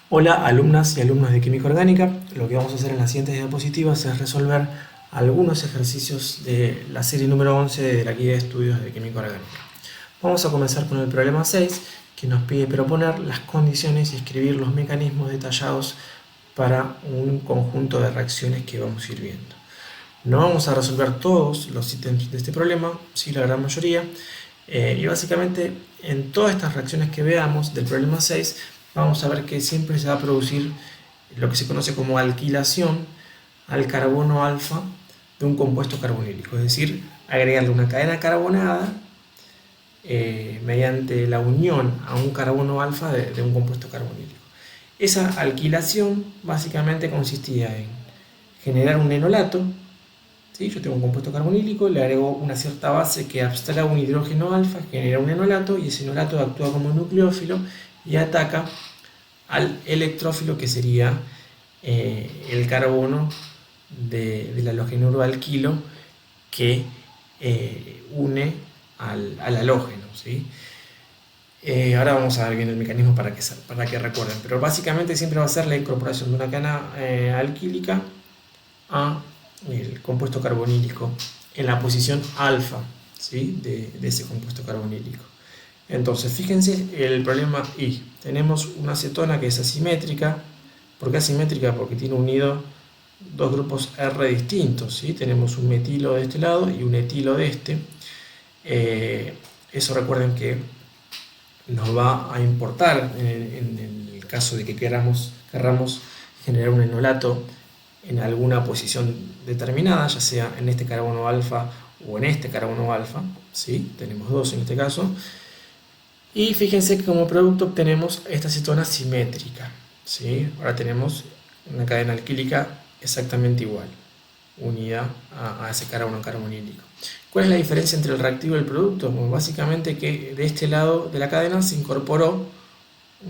Hola alumnas y alumnos de Química Orgánica. Lo que vamos a hacer en las siguientes diapositivas es resolver algunos ejercicios de la serie número 11 de la guía de estudios de Química Orgánica. Vamos a comenzar con el problema 6, que nos pide proponer las condiciones y escribir los mecanismos detallados para un conjunto de reacciones que vamos a ir viendo. No vamos a resolver todos los ítems de este problema, sí la gran mayoría, y básicamente en todas estas reacciones que veamos del problema 6 vamos a ver que siempre se va a producir lo que se conoce como alquilación al carbono alfa de un compuesto carbonílico, es decir, agregarle una cadena carbonada mediante la unión a un carbono alfa de un compuesto carbonílico. Esa alquilación básicamente consistía en generar un enolato. ¿Sí? Yo tengo un compuesto carbonílico, le agrego una cierta base que abstrae un hidrógeno alfa, genera un enolato y ese enolato actúa como nucleófilo y ataca al electrófilo, que sería el carbono del halogenuro alquilo que une al halógeno. ¿Sí? Ahora vamos a ver bien el mecanismo para que recuerden, pero básicamente siempre va a ser la incorporación de una cadena alquílica a el compuesto carbonílico en la posición alfa, ¿sí? de ese compuesto carbonílico. Entonces, fíjense el problema I. Tenemos una acetona que es asimétrica. ¿Por qué asimétrica? Porque tiene unido dos grupos R distintos, ¿sí? Tenemos un metilo de este lado y un etilo de este. Eso recuerden que nos va a importar en el caso de que queramos generar un enolato en alguna posición determinada, ya sea en este carbono alfa o en este carbono alfa, ¿sí? Tenemos dos en este caso. Y fíjense que como producto obtenemos esta acetona simétrica, ¿sí? Ahora tenemos una cadena alquílica exactamente igual, unida a ese carbono carbonílico. ¿Cuál es la diferencia entre el reactivo y el producto? Bueno, básicamente que de este lado de la cadena se incorporó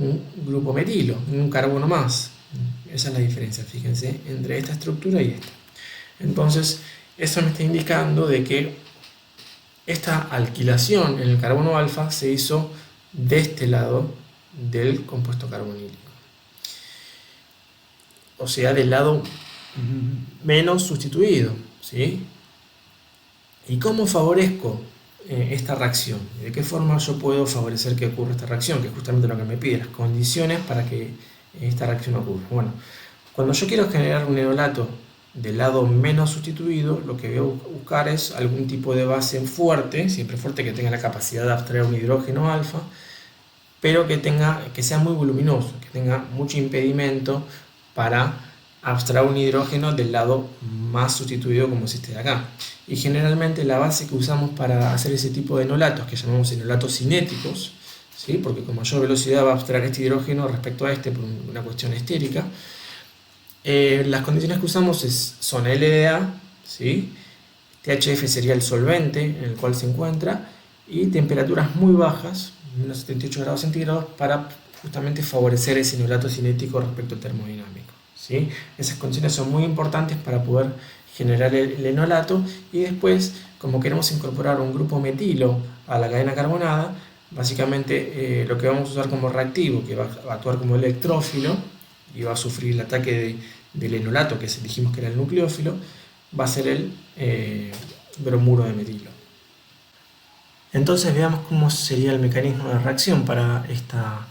un grupo metilo, un carbono más. Esa es la diferencia, fíjense, entre esta estructura y esta. Entonces, eso me está indicando de que esta alquilación en el carbono alfa se hizo de este lado del compuesto carbonílico. O sea, del lado menos sustituido, ¿sí? ¿Y cómo favorezco esta reacción? ¿De qué forma yo puedo favorecer que ocurra esta reacción? Que es justamente lo que me pide, las condiciones para que esta reacción ocurra. Bueno, cuando yo quiero generar un enolato del lado menos sustituido, lo que voy a buscar es algún tipo de base fuerte, siempre fuerte, que tenga la capacidad de abstraer un hidrógeno alfa, pero que sea muy voluminoso, que tenga mucho impedimento para abstraer un hidrógeno del lado más sustituido, como es este de acá. Y generalmente la base que usamos para hacer ese tipo de enolatos, que llamamos enolatos cinéticos, ¿sí? Porque con mayor velocidad va a abstraer este hidrógeno respecto a este por una cuestión estérica. Las condiciones que usamos son LDA, ¿sí? THF sería el solvente en el cual se encuentra, y temperaturas muy bajas, menos 78 grados centígrados, para justamente favorecer ese enolato cinético respecto al termodinámico, ¿sí? Esas condiciones son muy importantes para poder generar el enolato, y después, como queremos incorporar un grupo metilo a la cadena carbonada, básicamente lo que vamos a usar como reactivo, que va a actuar como electrófilo y va a sufrir el ataque del enolato, que dijimos que era el nucleófilo, va a ser el bromuro de metilo. Entonces veamos cómo sería el mecanismo de reacción para esta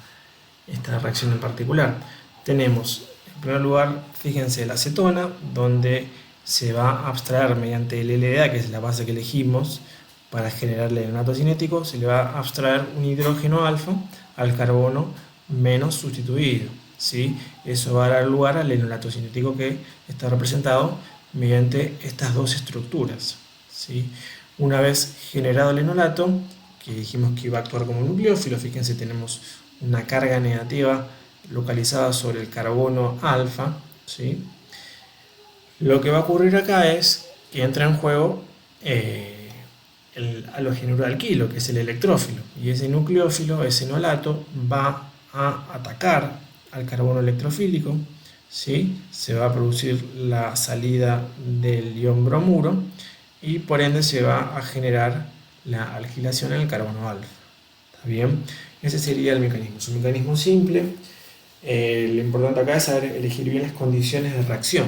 reacción en particular. Tenemos, en primer lugar, fíjense, la acetona, donde se va a abstraer mediante el LDA, que es la base que elegimos para generar el enolato cinético, se le va a abstraer un hidrógeno alfa al carbono menos sustituido, ¿sí? Eso va a dar lugar al enolato cinético, que está representado mediante estas dos estructuras, ¿sí? Una vez generado el enolato, que dijimos que iba a actuar como nucleófilo, fíjense, tenemos una carga negativa localizada sobre el carbono alfa, ¿sí? Lo que va a ocurrir acá es que entra en juego el halogenuro alquilo, que es el electrófilo, y ese nucleófilo, ese enolato, va a atacar al carbono electrofílico, ¿sí? Se va a producir la salida del ion bromuro y por ende se va a generar la alquilación en el carbono alfa. ¿Está bien? Ese sería el mecanismo. Es un mecanismo simple, Lo importante acá es saber elegir bien las condiciones de reacción.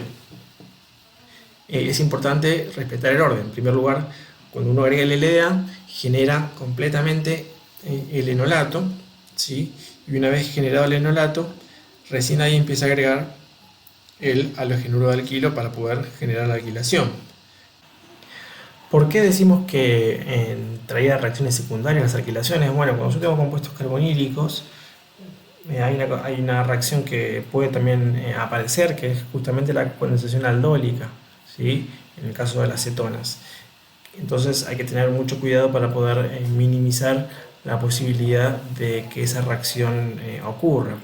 Es importante respetar el orden. En primer lugar, cuando uno agrega el LDA, genera completamente el enolato, ¿sí? Y una vez generado el enolato, recién ahí empieza a agregar el halogenuro de alquilo para poder generar la alquilación. ¿Por qué decimos que traía reacciones secundarias las alquilaciones? Bueno, cuando yo tengo compuestos carbonílicos, hay una reacción que puede también aparecer, que es justamente la condensación aldólica, ¿sí? En el caso de las cetonas. Entonces hay que tener mucho cuidado para poder minimizar la posibilidad de que esa reacción ocurra.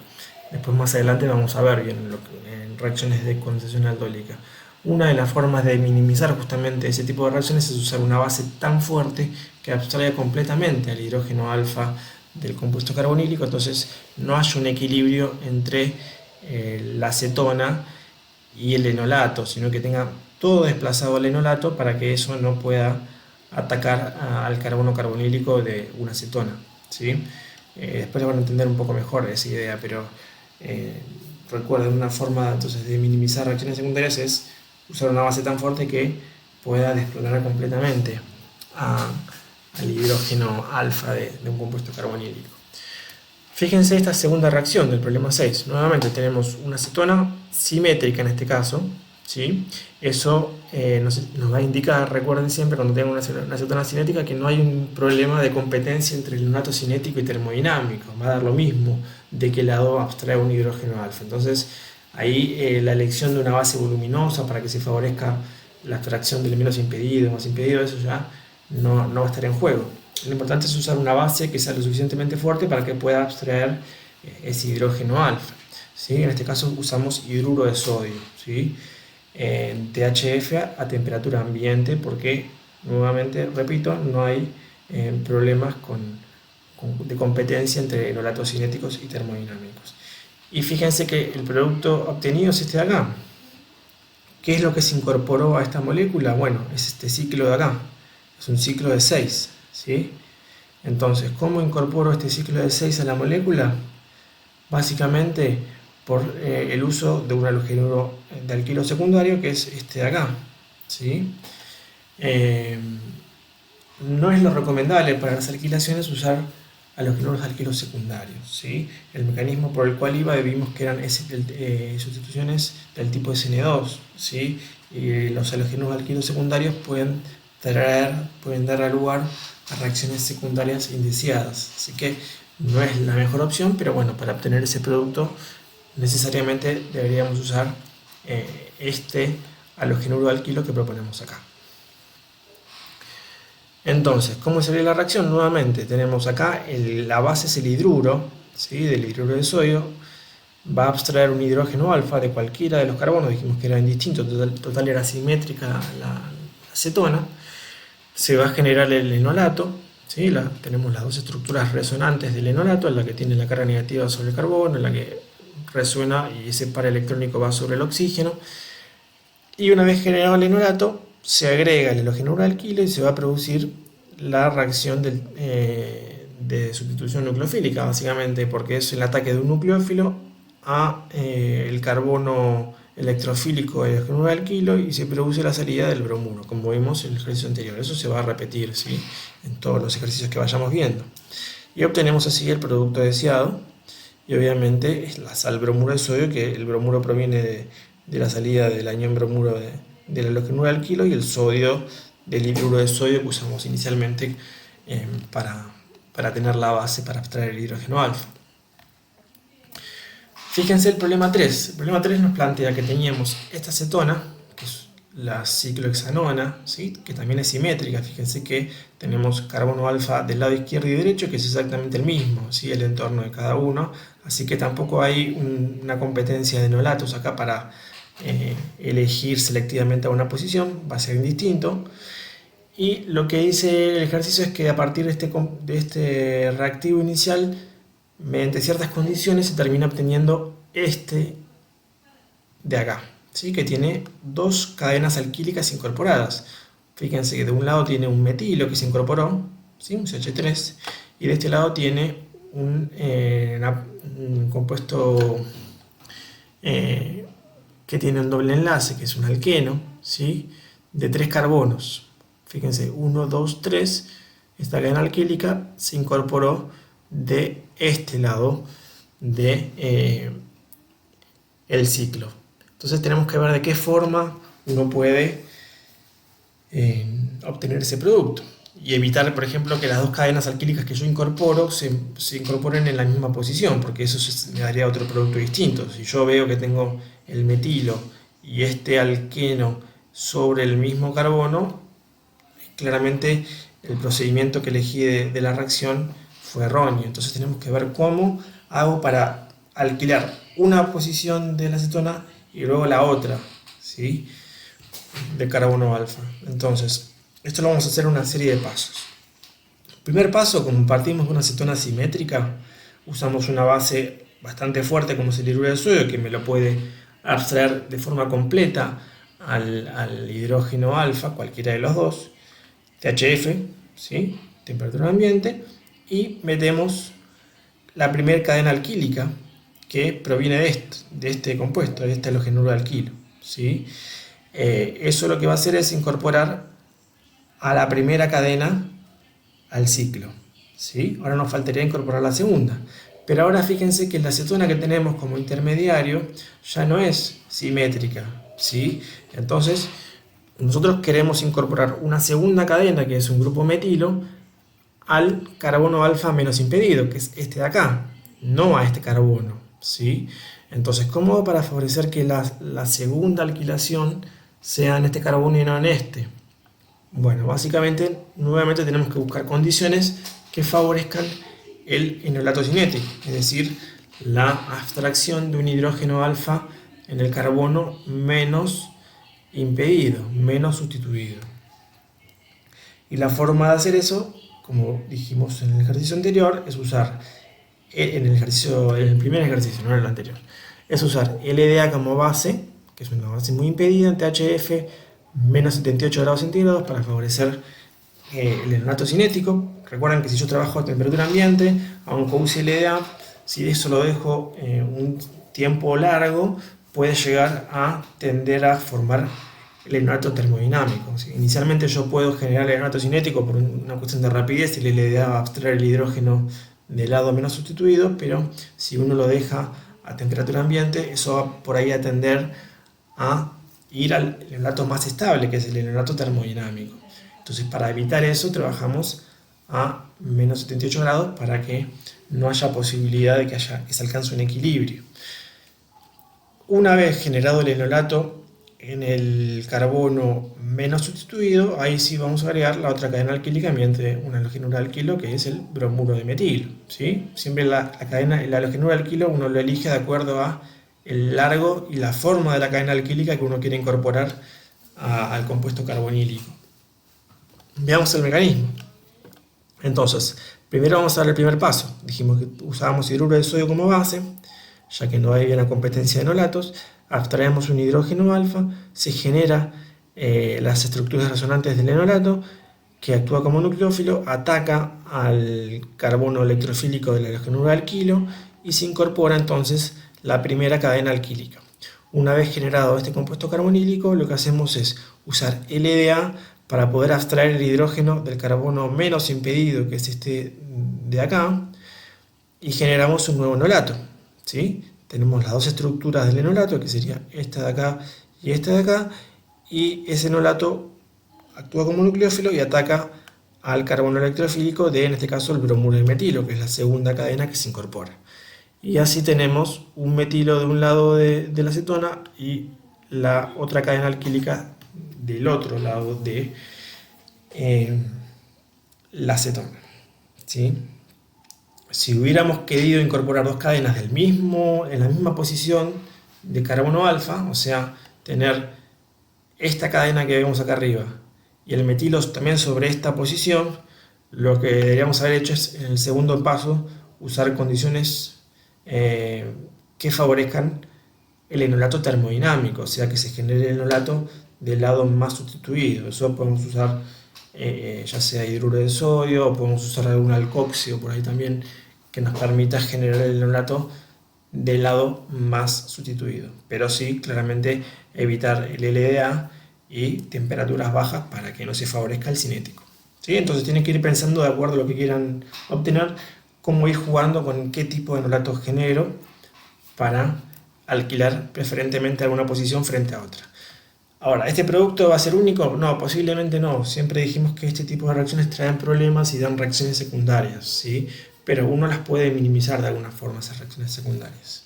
Después más adelante vamos a ver bien en reacciones de condensación aldólica. Una de las formas de minimizar justamente ese tipo de reacciones es usar una base tan fuerte que abstraiga completamente al hidrógeno alfa del compuesto carbonílico, entonces no haya un equilibrio entre la acetona y el enolato, sino que tenga todo desplazado al enolato para que eso no pueda atacar al carbono carbonílico de una acetona, ¿sí? Después van a entender un poco mejor esa idea, pero recuerden, una forma entonces de minimizar reacciones secundarias es usar una base tan fuerte que pueda desplorar completamente al hidrógeno alfa de un compuesto carbonílico. Fíjense esta segunda reacción del problema 6. Nuevamente tenemos una acetona simétrica en este caso, ¿sí? Eso nos va a indicar, recuerden siempre cuando tengan una acetona cinética, que no hay un problema de competencia entre el enolato cinético y termodinámico. Va a dar lo mismo de qué lado abstrae un hidrógeno alfa. Entonces ahí la elección de una base voluminosa para que se favorezca la abstracción del menos impedido, más impedido, eso ya no va a estar en juego. Lo importante es usar una base que sea lo suficientemente fuerte para que pueda abstraer ese hidrógeno alfa, ¿sí? En este caso usamos hidruro de sodio, ¿sí? En THF a temperatura ambiente porque, nuevamente, repito, no hay problemas de competencia entre enolatos cinéticos y termodinámicos. Y fíjense que el producto obtenido es este de acá. ¿Qué es lo que se incorporó a esta molécula? Bueno, es este ciclo de acá. Es un ciclo de 6, ¿sí? Entonces, ¿cómo incorporo este ciclo de 6 a la molécula? Básicamente por el uso de un halogenuro de alquilo secundario, que es este de acá, ¿sí? No es lo recomendable para las alquilaciones usar halogenuros de alquilos secundarios, ¿sí? El mecanismo por el cual iba, vimos que eran sustituciones del tipo SN2, ¿sí? Y los halogenuros de alquilos secundarios pueden dar lugar a reacciones secundarias indeseadas, así que no es la mejor opción, pero bueno, para obtener ese producto necesariamente deberíamos usar este halogenuro de alquilo que proponemos acá. Entonces, ¿cómo sería la reacción? Nuevamente tenemos acá la base es el hidruro, ¿sí? Del hidruro de sodio. Va a abstraer un hidrógeno alfa de cualquiera de los carbonos, dijimos que era indistinto, total era simétrica la acetona. Se va a generar el enolato, ¿sí? Tenemos las dos estructuras resonantes del enolato, en la que tiene la carga negativa sobre el carbono, en la que resuena y ese par electrónico va sobre el oxígeno. Y una vez generado el enolato, se agrega el halogenuro alquilo y se va a producir la reacción de sustitución nucleofílica, básicamente porque es el ataque de un nucleófilo a el carbono electrofílico del halogenuro alquilo y se produce la salida del bromuro, como vimos en el ejercicio anterior. Eso se va a repetir, ¿sí? En todos los ejercicios que vayamos viendo. Y obtenemos así el producto deseado, y obviamente es la sal bromuro de sodio, que el bromuro proviene de la salida del anión bromuro del halogenuro alquilo, y el sodio del hidruro de sodio que usamos inicialmente para tener la base para abstraer el hidrógeno alfa. Fíjense el problema 3. El problema 3 nos plantea que teníamos esta acetona, que es la ciclohexanona, ¿sí? Que también es simétrica. Fíjense que tenemos carbono alfa del lado izquierdo y derecho, que es exactamente el mismo, ¿sí? El entorno de cada uno. Así que tampoco hay una competencia de enolatos acá para elegir selectivamente a una posición, va a ser indistinto. Y lo que dice el ejercicio es que a partir de este reactivo inicial, mediante ciertas condiciones, se termina obteniendo este de acá, ¿sí? Que tiene dos cadenas alquílicas incorporadas. Fíjense que de un lado tiene un metilo que se incorporó, ¿sí? Un CH3, y de este lado tiene un compuesto que tiene un doble enlace, que es un alqueno, ¿sí? De 3 carbonos. Fíjense, 1, 2, 3. Esta cadena alquílica se incorporó de este lado de el ciclo. Entonces tenemos que ver de qué forma uno puede obtener ese producto y evitar, por ejemplo, que las dos cadenas alquílicas que yo incorporo se incorporen en la misma posición, porque eso me daría otro producto distinto. Si yo veo que tengo el metilo y este alqueno sobre el mismo carbono, claramente el procedimiento que elegí de la reacción fue erróneo. Entonces tenemos que ver cómo hago para alquilar una posición de la acetona y luego la otra, ¿sí? De carbono alfa. Entonces, esto lo vamos a hacer en una serie de pasos. Primer paso, como partimos de una acetona simétrica, usamos una base bastante fuerte como es el hidruro de sodio, que me lo puede abstraer de forma completa al hidrógeno alfa, cualquiera de los dos, THF, ¿sí? Temperatura ambiente, y metemos la primera cadena alquílica que proviene de este compuesto, de este halogenuro alquilo, ¿sí? Eso lo que va a hacer es incorporar a la primera cadena al ciclo, ¿sí? Ahora nos faltaría incorporar la segunda, pero ahora fíjense que la acetona que tenemos como intermediario ya no es simétrica, ¿sí? Entonces nosotros queremos incorporar una segunda cadena, que es un grupo metilo, al carbono alfa menos impedido, que es este de acá, no a este carbono, ¿sí? Entonces, ¿cómo hago para favorecer que la segunda alquilación sea en este carbono y no en este? Bueno, básicamente, nuevamente tenemos que buscar condiciones que favorezcan el enolato cinético, es decir, la abstracción de un hidrógeno alfa en el carbono menos impedido, menos sustituido. Y la forma de hacer eso, como dijimos en el ejercicio anterior, es usar, en el primer ejercicio, no en el anterior, es usar LDA como base, que es una base muy impedida en THF, menos 78 grados centígrados, para favorecer el enolato cinético. Recuerden que si yo trabajo a temperatura ambiente, aunque use LDA, si eso lo dejo un tiempo largo, puede llegar a tender a formar el enolato termodinámico. Inicialmente yo puedo generar el enolato cinético por una cuestión de rapidez y le LDA va a abstraer el hidrógeno del lado menos sustituido, pero si uno lo deja a temperatura ambiente, eso va por ahí a tender a ir al enolato más estable, que es el enolato termodinámico. Entonces, para evitar eso, trabajamos a menos 78 grados para que no haya posibilidad de que se alcance un equilibrio. Una vez generado el enolato en el carbono menos sustituido, ahí sí vamos a agregar la otra cadena alquílica mediante un halogenuro alquilo, que es el bromuro de metilo, ¿sí? Siempre el halogenuro alquilo uno lo elige de acuerdo a el largo y la forma de la cadena alquílica que uno quiere incorporar al compuesto carbonílico. Veamos el mecanismo. Entonces, primero vamos a dar el primer paso. Dijimos que usábamos hidruro de sodio como base, ya que no hay una competencia de enolatos. Abstraemos un hidrógeno alfa, se genera las estructuras resonantes del enolato, que actúa como nucleófilo, ataca al carbono electrofílico del halogenuro alquilo y se incorpora entonces la primera cadena alquílica. Una vez generado este compuesto carbonílico, lo que hacemos es usar LDA para poder abstraer el hidrógeno del carbono menos impedido, que es este de acá, y generamos un nuevo enolato, ¿sí? Tenemos las dos estructuras del enolato, que sería esta de acá y esta de acá, y ese enolato actúa como nucleófilo y ataca al carbono electrofílico de, en este caso, el bromuro de metilo, que es la segunda cadena que se incorpora. Y así tenemos un metilo de un lado de la acetona y la otra cadena alquílica del otro lado de la acetona, ¿sí? Si hubiéramos querido incorporar dos cadenas en la misma posición de carbono alfa, o sea, tener esta cadena que vemos acá arriba y el metilo también sobre esta posición, lo que deberíamos haber hecho es, en el segundo paso, usar condiciones que favorezcan el enolato termodinámico, o sea, que se genere el enolato del lado más sustituido. Eso podemos usar ya sea hidruro de sodio, o podemos usar algún alcoxio por ahí también, que nos permita generar el enolato del lado más sustituido, pero sí claramente evitar el LDA y temperaturas bajas para que no se favorezca el cinético, ¿sí? Entonces tienen que ir pensando de acuerdo a lo que quieran obtener, cómo ir jugando con qué tipo de enolato genero para alquilar preferentemente alguna posición frente a otra. Ahora, ¿este producto va a ser único? No, posiblemente no. Siempre dijimos que este tipo de reacciones traen problemas y dan reacciones secundarias, ¿sí? Pero uno las puede minimizar de alguna forma, esas reacciones secundarias.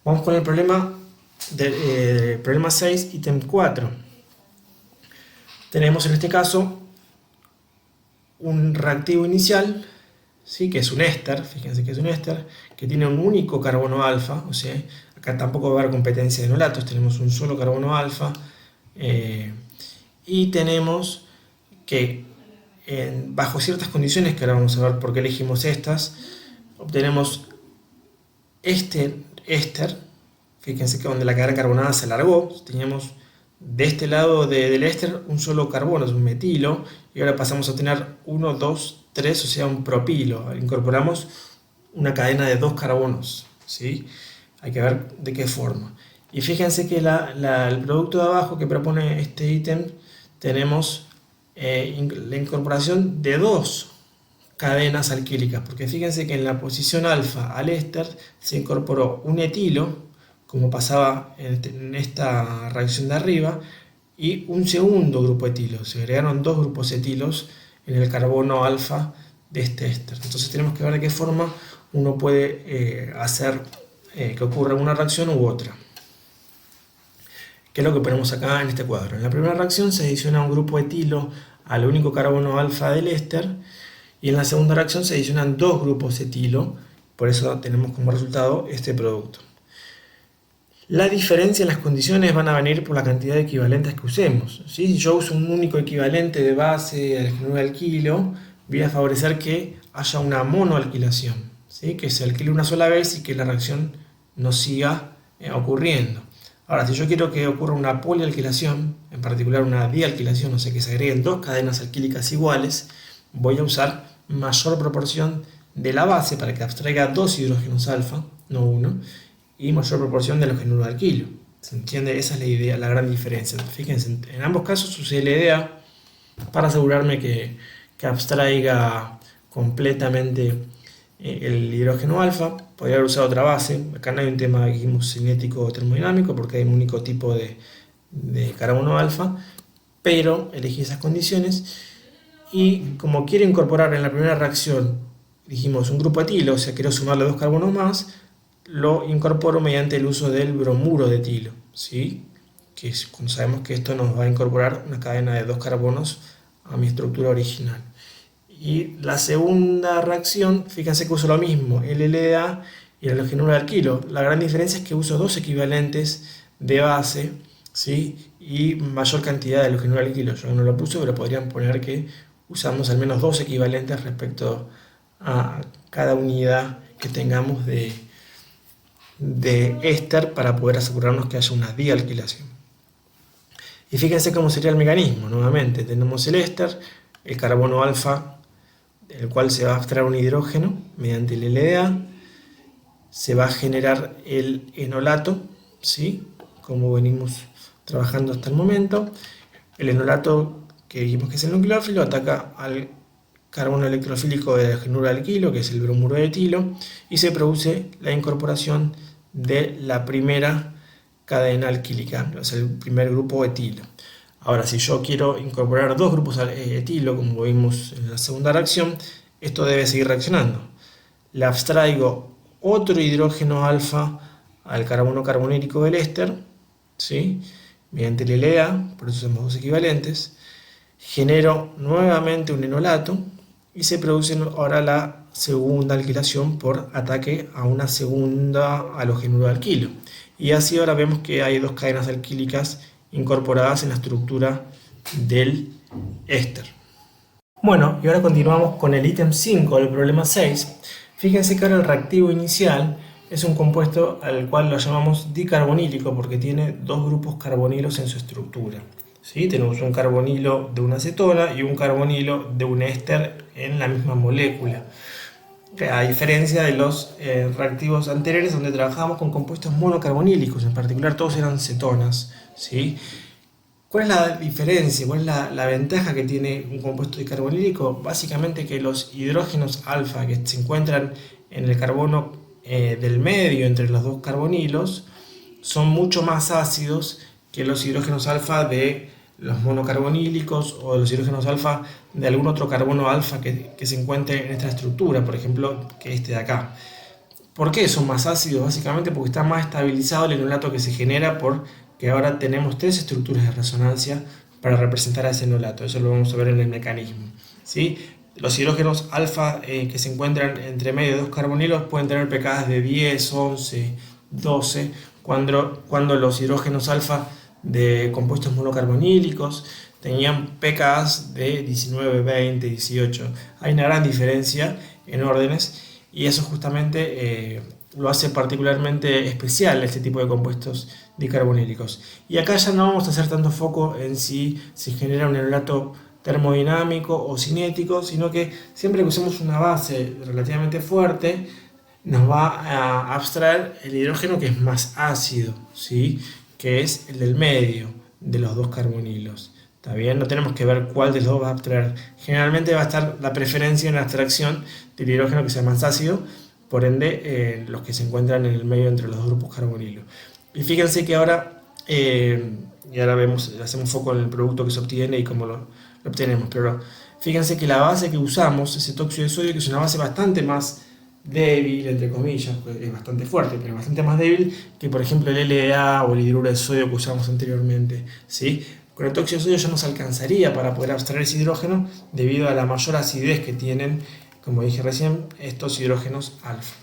Vamos con el problema, problema 6, ítem 4. Tenemos en este caso un reactivo inicial, ¿sí? Que es un éster, fíjense que es un éster, que tiene un único carbono alfa, o sea, acá tampoco va a haber competencia de enolatos, tenemos un solo carbono alfa, y tenemos que bajo ciertas condiciones, que ahora vamos a ver por qué elegimos estas, obtenemos este éster, fíjense que donde la cadena carbonada se alargó, teníamos de este lado del éster un solo carbono, es un metilo, y ahora pasamos a tener 1, 2, 3, o sea un propilo. Incorporamos una cadena de 2 carbonos, ¿sí? Hay que ver de qué forma. Y fíjense que el producto de abajo que propone este ítem, tenemos la incorporación de 2 cadenas alquílicas, porque fíjense que en la posición alfa al éster se incorporó un etilo, como pasaba en esta reacción de arriba, y un segundo grupo etilo. Se agregaron 2 grupos etilos en el carbono alfa de este éster. Entonces tenemos que ver de qué forma uno puede hacer que ocurra una reacción u otra. ¿Qué es lo que ponemos acá en este cuadro? En la primera reacción se adiciona un grupo etilo al único carbono alfa del éster, y en la segunda reacción se adicionan 2 grupos etilo, por eso tenemos como resultado este producto. La diferencia en las condiciones van a venir por la cantidad de equivalentes que usemos, ¿sí? Si yo uso un único equivalente de base al genuro de alquilo, voy a favorecer que haya una monoalquilación, ¿sí? Que se alquile una sola vez y que la reacción no siga ocurriendo. Ahora, si yo quiero que ocurra una polialquilación, en particular una dialquilación, o sea que se agreguen 2 cadenas alquílicas iguales, voy a usar mayor proporción de la base para que abstraiga 2 hidrógenos alfa, no 1, y mayor proporción de los genuros de alquilo. ¿Se entiende? Esa es la idea, la gran diferencia. Fíjense, en ambos casos usé LDA para asegurarme que abstraiga completamente el hidrógeno alfa. Podría haber usado otra base. Acá no hay un tema, dijimos, cinético o termodinámico, porque hay un único tipo de carbono alfa, pero elegí esas condiciones. Y como quiero incorporar en la primera reacción, dijimos, un grupo etilo, o sea, quiero sumarle 2 carbonos más, lo incorporo mediante el uso del bromuro de etilo, ¿sí? Que como sabemos que esto nos va a incorporar una cadena de 2 carbonos a mi estructura original. Y la segunda reacción, fíjense que uso lo mismo, el LDA y el halogenuro de alquilo. La gran diferencia es que uso 2 equivalentes de base, ¿sí? Y mayor cantidad de halogenuro de alquilo. Yo no lo puse, pero podrían poner que usamos al menos 2 equivalentes respecto a cada unidad que tengamos de éster para poder asegurarnos que haya una dialquilación. Y fíjense cómo sería el mecanismo. Nuevamente tenemos el éster, el carbono alfa, del cual se va a abstraer un hidrógeno mediante el LDA, se va a generar el enolato, ¿sí? Como venimos trabajando hasta el momento. El enolato, que dijimos que es el nucleófilo, ataca al carbono electrofílico del genuro de alquilo, que es el bromuro de etilo, y se produce la incorporación de la primera cadena alquílica, o sea, el primer grupo etilo. Ahora, si yo quiero incorporar 2 grupos etilo, como vimos en la segunda reacción, esto debe seguir reaccionando. Le abstraigo otro hidrógeno alfa al carbono carbonílico del éster, ¿sí? Mediante el LDA, por eso somos 2 equivalentes, genero nuevamente un enolato y se produce ahora la segunda alquilación por ataque a una segunda halogenuro de alquilo. Y así ahora vemos que hay 2 cadenas alquílicas incorporadas en la estructura del éster. Bueno, y ahora continuamos con el ítem 5 del problema 6. Fíjense que ahora el reactivo inicial es un compuesto al cual lo llamamos dicarbonílico porque tiene 2 grupos carbonilos en su estructura. ¿Sí? Tenemos un carbonilo de una acetona y un carbonilo de un éster en la misma molécula. a diferencia de los reactivos anteriores donde trabajamos con compuestos monocarbonílicos, en particular todos eran cetonas, ¿sí? ¿Cuál es la diferencia? ¿Cuál es la ventaja que tiene un compuesto dicarbonílico? Básicamente que los hidrógenos alfa que se encuentran en el carbono del medio entre los dos carbonilos son mucho más ácidos que los hidrógenos alfa de los monocarbonílicos o de los hidrógenos alfa de algún otro carbono alfa que se encuentre en esta estructura, por ejemplo, que este de acá. ¿Por qué son más ácidos? Básicamente porque está más estabilizado el enolato que se genera porque ahora tenemos tres estructuras de resonancia para representar a ese enolato. Eso lo vamos a ver en el mecanismo, ¿sí? Los hidrógenos alfa que se encuentran entre medio de dos carbonilos pueden tener pKa de 10, 11, 12, cuando los hidrógenos alfa de compuestos monocarbonílicos tenían pKa de 19, 20, 18. Hay una gran diferencia en órdenes y eso justamente lo hace particularmente especial este tipo de compuestos dicarbonílicos. Y acá ya no vamos a hacer tanto foco en si se genera un enolato termodinámico o cinético, sino que siempre que usemos una base relativamente fuerte, nos va a abstraer el hidrógeno que es más ácido, ¿sí? Que es el del medio de los dos carbonilos. ¿Está bien? No tenemos que ver cuál de los dos va a abstraer. Generalmente va a estar la preferencia en la abstracción del hidrógeno que sea más ácido, por ende los que se encuentran en el medio entre los dos grupos carbonilos. Y fíjense que ahora, y ahora hacemos foco en el producto que se obtiene y cómo lo obtenemos, pero fíjense que la base que usamos, ese tóxido de sodio, que es una base bastante más débil, entre comillas, es bastante fuerte, pero bastante más débil que por ejemplo el LDA o el hidruro de sodio que usamos anteriormente, ¿sí? Con el tóxido de sodio ya nos alcanzaría para poder abstraer ese hidrógeno debido a la mayor acidez que tienen, como dije recién, estos hidrógenos alfa.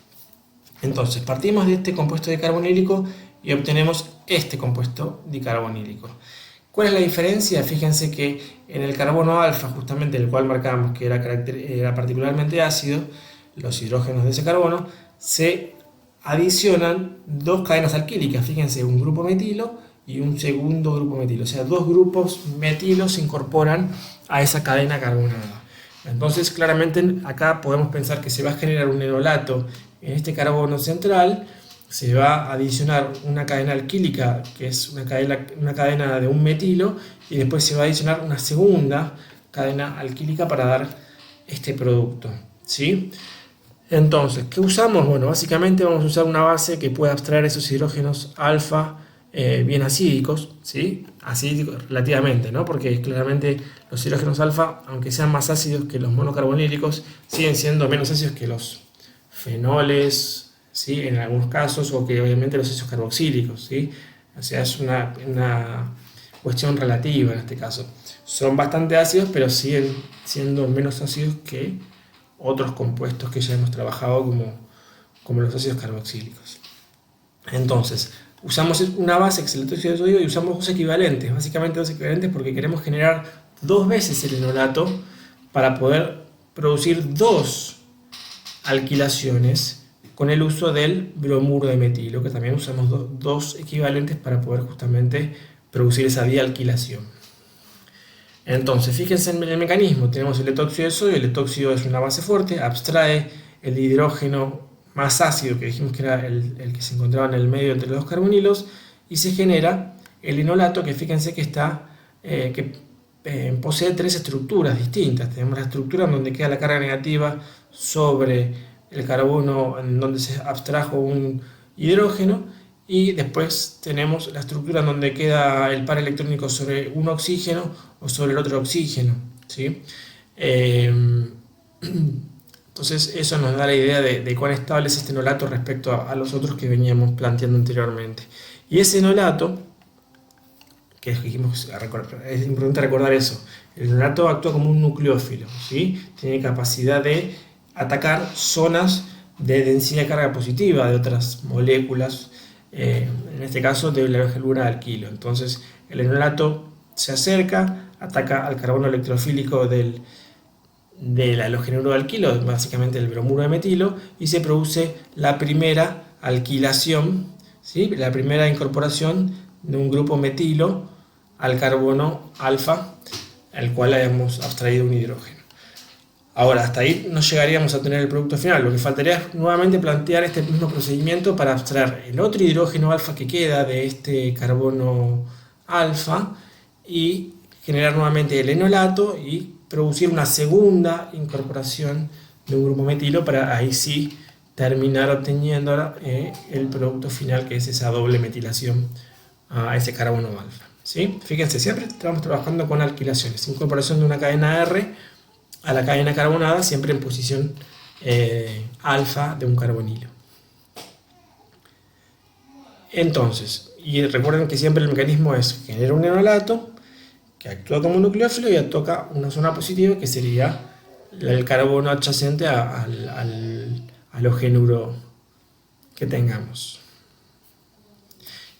Entonces partimos de este compuesto dicarbonílico y obtenemos este compuesto dicarbonílico. ¿Cuál es la diferencia? Fíjense que en el carbono alfa, justamente el cual marcamos que era particularmente ácido, los hidrógenos de ese carbono, se adicionan dos cadenas alquílicas. Fíjense, un grupo metilo y un segundo grupo metilo. O sea, dos grupos metilos se incorporan a esa cadena carbonada. Entonces, claramente acá podemos pensar que se va a generar un enolato en este carbono central, se va a adicionar una cadena alquílica, que es una cadena de un metilo, y después se va a adicionar una segunda cadena alquílica para dar este producto, ¿sí? Entonces, ¿qué usamos? Bueno, básicamente vamos a usar una base que pueda abstraer esos hidrógenos alfa bien acídicos, ¿sí? Acídicos relativamente, ¿no? Porque claramente los hidrógenos alfa, aunque sean más ácidos que los monocarbonílicos, siguen siendo menos ácidos que los fenoles, ¿sí? En algunos casos, o que obviamente los ácidos carboxílicos, ¿sí? O sea, es una cuestión relativa en este caso. Son bastante ácidos, pero siguen siendo menos ácidos que otros compuestos que ya hemos trabajado como los ácidos carboxílicos. Entonces, usamos una base que es el tóxido de sodio y usamos dos equivalentes, básicamente dos equivalentes porque queremos generar dos veces el enolato para poder producir dos alquilaciones con el uso del bromuro de metilo, que también usamos dos equivalentes para poder justamente producir esa dialquilación. Entonces, fíjense en el mecanismo, tenemos el etóxido de sodio, el etóxido es una base fuerte, abstrae el hidrógeno más ácido, que dijimos que era el que se encontraba en el medio entre los dos carbonilos, y se genera el enolato, que fíjense que posee tres estructuras distintas. Tenemos la estructura en donde queda la carga negativa sobre el carbono, en donde se abstrajo un hidrógeno, y después tenemos la estructura en donde queda el par electrónico sobre un oxígeno o sobre el otro oxígeno, ¿sí? Entonces eso nos da la idea de cuán estable es este enolato respecto a los otros que veníamos planteando anteriormente. Y ese enolato, que dijimos, es importante recordar eso, el enolato actúa como un nucleófilo, ¿sí? Tiene capacidad de atacar zonas de densidad de carga positiva de otras moléculas, en este caso de la halura de alquilo. Entonces el enolato se acerca, ataca al carbono electrofílico del halogenuro de alquilo, básicamente el bromuro de metilo, y se produce la primera alquilación, ¿sí? La primera incorporación de un grupo metilo al carbono alfa, al cual hayamos abstraído un hidrógeno. Ahora, hasta ahí no llegaríamos a tener el producto final. Lo que faltaría es nuevamente plantear este mismo procedimiento para abstraer el otro hidrógeno alfa que queda de este carbono alfa y generar nuevamente el enolato y producir una segunda incorporación de un grupo metilo para ahí sí terminar obteniendo el producto final, que es esa doble metilación a ese carbono alfa. ¿Sí? Fíjense, siempre estamos trabajando con alquilaciones, incorporación de una cadena R a la cadena carbonada, siempre en posición alfa de un carbonilo. Entonces, y recuerden que siempre el mecanismo es generar un enolato que actúa como un nucleófilo y toca una zona positiva que sería el carbono adyacente al halogenuro que tengamos.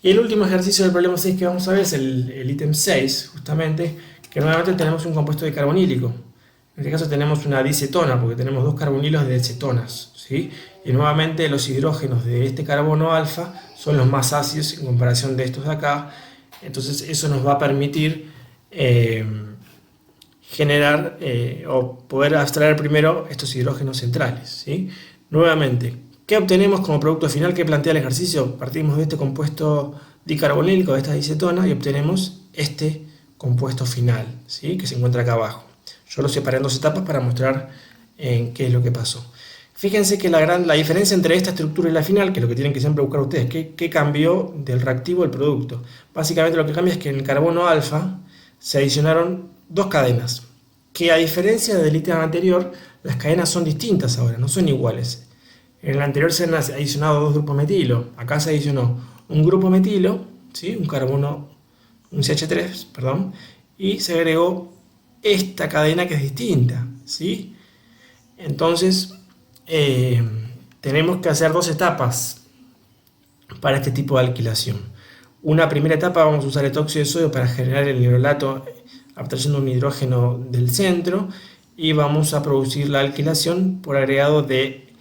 Y el último ejercicio del problema 6 que vamos a ver es el ítem 6, justamente, que nuevamente tenemos un compuesto de carbonílico. En este caso tenemos una dicetona, porque tenemos dos carbonilos de cetonas, ¿sí? Y nuevamente los hidrógenos de este carbono alfa son los más ácidos en comparación de estos de acá. Entonces eso nos va a permitir generar o poder abstraer primero estos hidrógenos centrales, ¿sí? Nuevamente, ¿qué obtenemos como producto final que plantea el ejercicio? Partimos de este compuesto dicarbonílico, de esta dicetona, y obtenemos este compuesto final, ¿sí? Que se encuentra acá abajo. Yo lo separé en dos etapas para mostrar qué es lo que pasó. Fíjense que la diferencia entre esta estructura y la final, que es lo que tienen que siempre buscar ustedes, ¿qué cambió del reactivo al producto? Básicamente lo que cambia es que en el carbono alfa se adicionaron dos cadenas, que a diferencia del ítem anterior, las cadenas son distintas ahora, no son iguales. En el anterior se han adicionado dos grupos metilo, acá se adicionó un grupo metilo, ¿sí? Un CH3, perdón, y se agregó esta cadena que es distinta, ¿sí? Entonces, tenemos que hacer dos etapas para este tipo de alquilación. Una primera etapa vamos a usar el óxido de sodio para generar el enolato abstrayendo un hidrógeno del centro y vamos a producir la alquilación por agregado de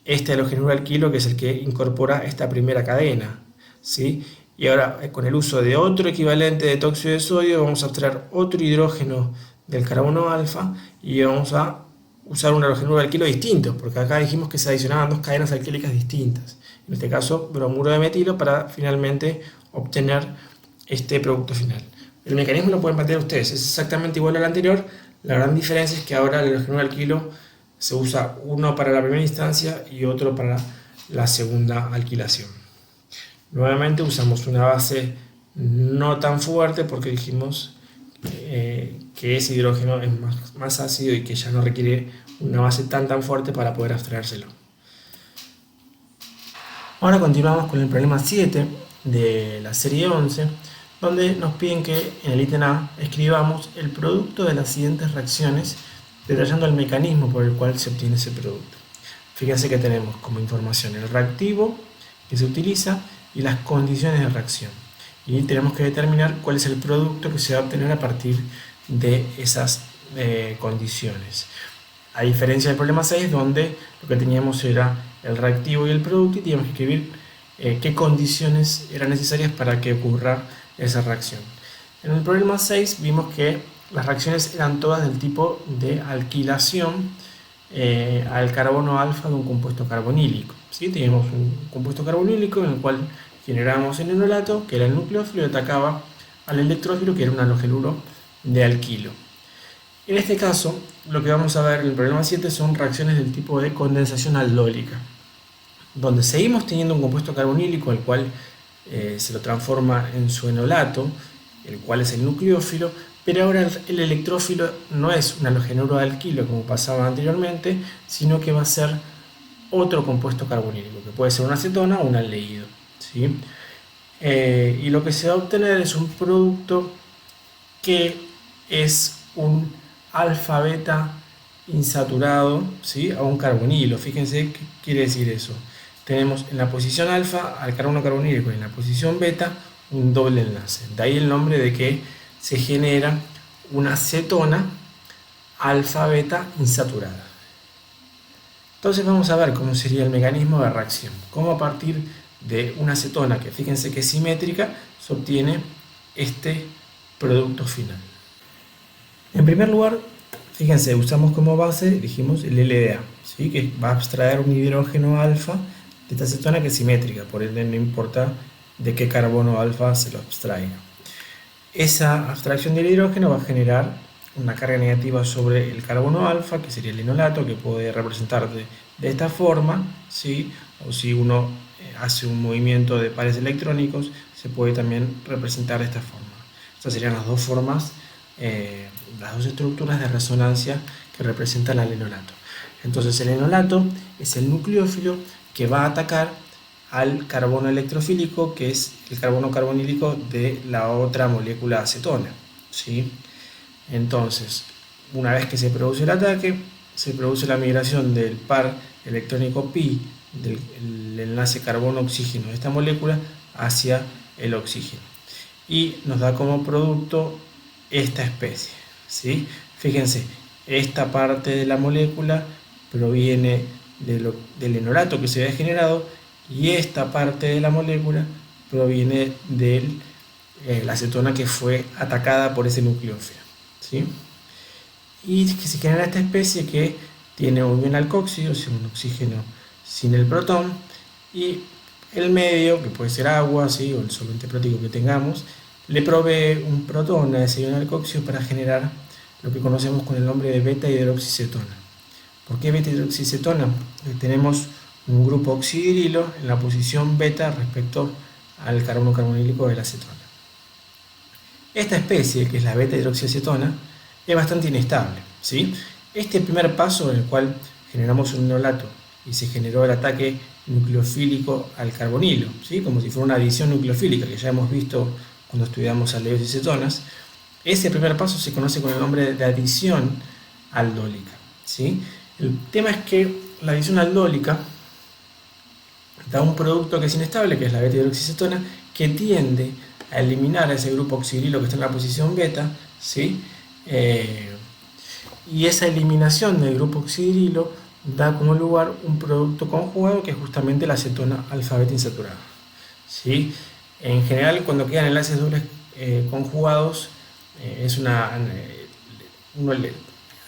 este halogenuro alquilo, que es el que incorpora esta primera cadena, ¿sí? Y ahora con el uso de otro equivalente de óxido de sodio vamos a abstraer otro hidrógeno del carbono alfa y vamos a usar un halogenuro alquilo distinto, porque acá dijimos que se adicionaban dos cadenas alquílicas distintas, en este caso bromuro de metilo, para finalmente obtener este producto final. El mecanismo lo pueden plantear ustedes, es exactamente igual al anterior. La gran diferencia es que ahora el halogenuro alquilo se usa uno para la primera instancia y otro para la segunda alquilación. Nuevamente usamos una base no tan fuerte porque dijimos que ese hidrógeno es más ácido y que ya no requiere una base tan fuerte para poder abstraérselo. Ahora continuamos con el problema 7 de la serie 11, donde nos piden que en el ítem A escribamos el producto de las siguientes reacciones detallando el mecanismo por el cual se obtiene ese producto. Fíjense que tenemos como información el reactivo que se utiliza y las condiciones de reacción. Y tenemos que determinar cuál es el producto que se va a obtener a partir de esas condiciones. A diferencia del problema 6, donde lo que teníamos era el reactivo y el producto y teníamos que escribir qué condiciones eran necesarias para que ocurra esa reacción. En el problema 6 vimos que las reacciones eran todas del tipo de alquilación al carbono alfa de un compuesto carbonílico, ¿sí? Teníamos un compuesto carbonílico en el cual generábamos el enolato, que era el nucleófilo, y atacaba al electrófilo, que era un halogenuro de alquilo. En este caso, lo que vamos a ver en el problema 7 son reacciones del tipo de condensación aldólica, donde seguimos teniendo un compuesto carbonílico, el cual se lo transforma en su enolato, el cual es el nucleófilo, pero ahora el electrófilo no es un halogenuro de alquilo como pasaba anteriormente, sino que va a ser otro compuesto carbonílico, que puede ser una acetona o un aldehído, ¿sí? Y lo que se va a obtener es un producto que es un alfa-beta insaturado, ¿sí? A un carbonilo. Fíjense qué quiere decir eso. Tenemos en la posición alfa al carbono carbonílico y en la posición beta un doble enlace. De ahí el nombre de que se genera una cetona alfa-beta insaturada. Entonces vamos a ver cómo sería el mecanismo de reacción. Cómo a partir de una cetona, que fíjense que es simétrica, se obtiene este producto final. En primer lugar, Fíjense, usamos como base, dijimos, el LDA, ¿sí? Que va a abstraer un hidrógeno alfa de esta cetona que es simétrica, por ende no importa de qué carbono alfa se lo abstraiga. Esa abstracción del hidrógeno va a generar una carga negativa sobre el carbono alfa, que sería el enolato, que puede representar de esta forma, ¿sí? O si uno hace un movimiento de pares electrónicos, se puede también representar de esta forma. Estas serían las dos formas, las dos estructuras de resonancia que representan al enolato. Entonces el enolato es el nucleófilo que va a atacar al carbono electrofílico, que es el carbono carbonílico de la otra molécula acetona, ¿sí? Entonces, una vez que se produce el ataque, se produce la migración del par electrónico pi del enlace carbono-oxígeno de esta molécula hacia el oxígeno y nos da como producto esta especie, ¿sí? Fíjense, esta parte de la molécula proviene del enolato que se había generado y esta parte de la molécula proviene de la acetona que fue atacada por ese nucleófilo, ¿sí? Y que se genera esta especie que tiene un ion alcoxígeno, un oxígeno sin el protón, y el medio, que puede ser agua, ¿sí? O el solvente práctico que tengamos, le provee un protón a ese ion alcoxígeno para generar lo que conocemos con el nombre de beta hidroxicetona. ¿Por qué beta hidroxicetona? Tenemos un grupo oxidrilo en la posición beta respecto al carbono carbonílico de la acetona. Esta especie, que es la beta hidroxiacetona, es bastante inestable, ¿sí? Este primer paso en el cual generamos un enolato y se generó el ataque nucleofílico al carbonilo, ¿sí? Como si fuera una adición nucleofílica que ya hemos visto cuando estudiamos aldehídos y cetonas. Ese primer paso se conoce con el nombre de adición aldólica, ¿sí? El tema es que la adición aldólica da un producto que es inestable, que es la beta hidroxicetona, que tiende a eliminar a ese grupo oxidrilo que está en la posición beta, ¿sí? Y esa eliminación del grupo oxidrilo da como lugar un producto conjugado que es justamente la acetona alfa-beta insaturada, ¿sí? En general, cuando quedan enlaces dobles conjugados, uno le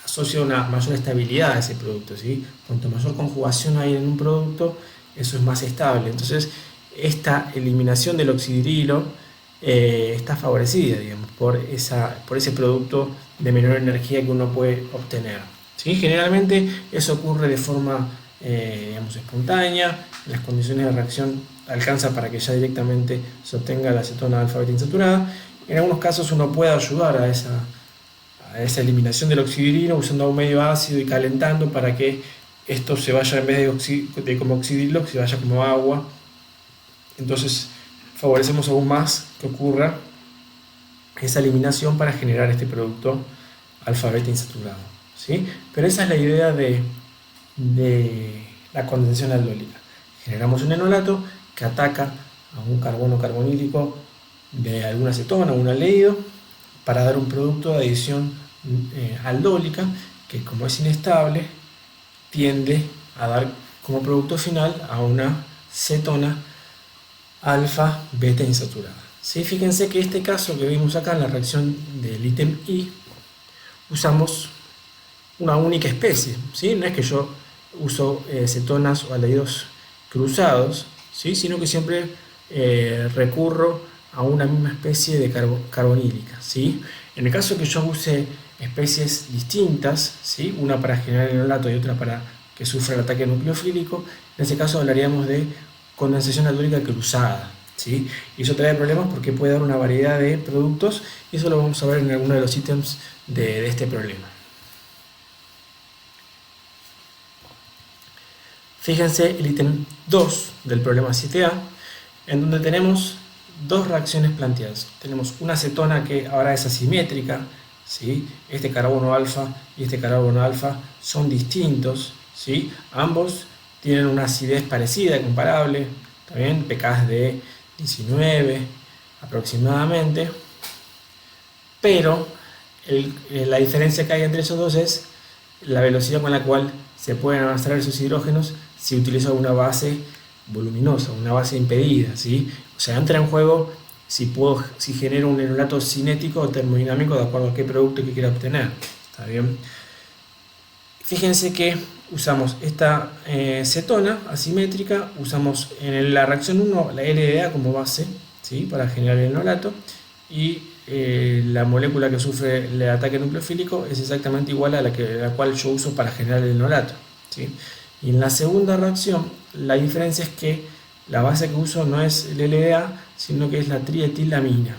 asocia una mayor estabilidad a ese producto, ¿sí? Cuanto mayor conjugación hay en un producto, eso es más estable. Entonces, esta eliminación del oxidrilo está favorecida, digamos, por ese producto de menor energía que uno puede obtener, ¿sí? Generalmente eso ocurre de forma digamos, espontánea. En las condiciones de reacción alcanza para que ya directamente se obtenga la acetona alfa-beta insaturada. En algunos casos uno puede ayudar a esa eliminación del oxidrilo usando un medio ácido y calentando para que esto se vaya, en vez de como oxidrilo, se vaya como agua. Entonces favorecemos aún más que ocurra esa eliminación para generar este producto alfa-beta insaturado, ¿sí? Pero esa es la idea de la condensación aldólica. Generamos un enolato que ataca a un carbono carbonílico de alguna acetona o un aldehído para dar un producto de adición aldólica que, como es inestable, tiende a dar como producto final a una cetona alfa-beta insaturada, ¿sí? Fíjense que este caso que vimos acá en la reacción del ítem I, usamos una única especie, ¿sí? No es que yo uso cetonas o aldehídos cruzados, ¿sí? Sino que siempre recurro a una misma especie de carbonílica, ¿sí? En el caso que yo use especies distintas, ¿sí? Una para generar el enolato y otra para que sufra el ataque nucleofílico, en ese caso hablaríamos de condensación aldólica cruzada, ¿sí? Y eso trae problemas porque puede dar una variedad de productos y eso lo vamos a ver en alguno de los ítems de este problema. Fíjense el ítem 2 del problema 7a, en donde tenemos dos reacciones planteadas. Tenemos una acetona que ahora es asimétrica, ¿sí? Este carbono alfa y este carbono alfa son distintos, ¿sí? Ambos tienen una acidez parecida, comparable, también pKs de 19 aproximadamente, pero la diferencia que hay entre esos dos es la velocidad con la cual se pueden abstraer esos hidrógenos si utilizo una base voluminosa, una base impedida, ¿sí? O sea, entra en juego si genero un enolato cinético o termodinámico de acuerdo a qué producto que quiera obtener, ¿está bien? Fíjense que usamos esta cetona asimétrica, usamos en la reacción 1 la LDA como base, ¿sí?, para generar el enolato, y la molécula que sufre el ataque nucleofílico es exactamente igual a la cual yo uso para generar el enolato, ¿sí? Y en la segunda reacción, la diferencia es que la base que uso no es el LDA, sino que es la trietilamina.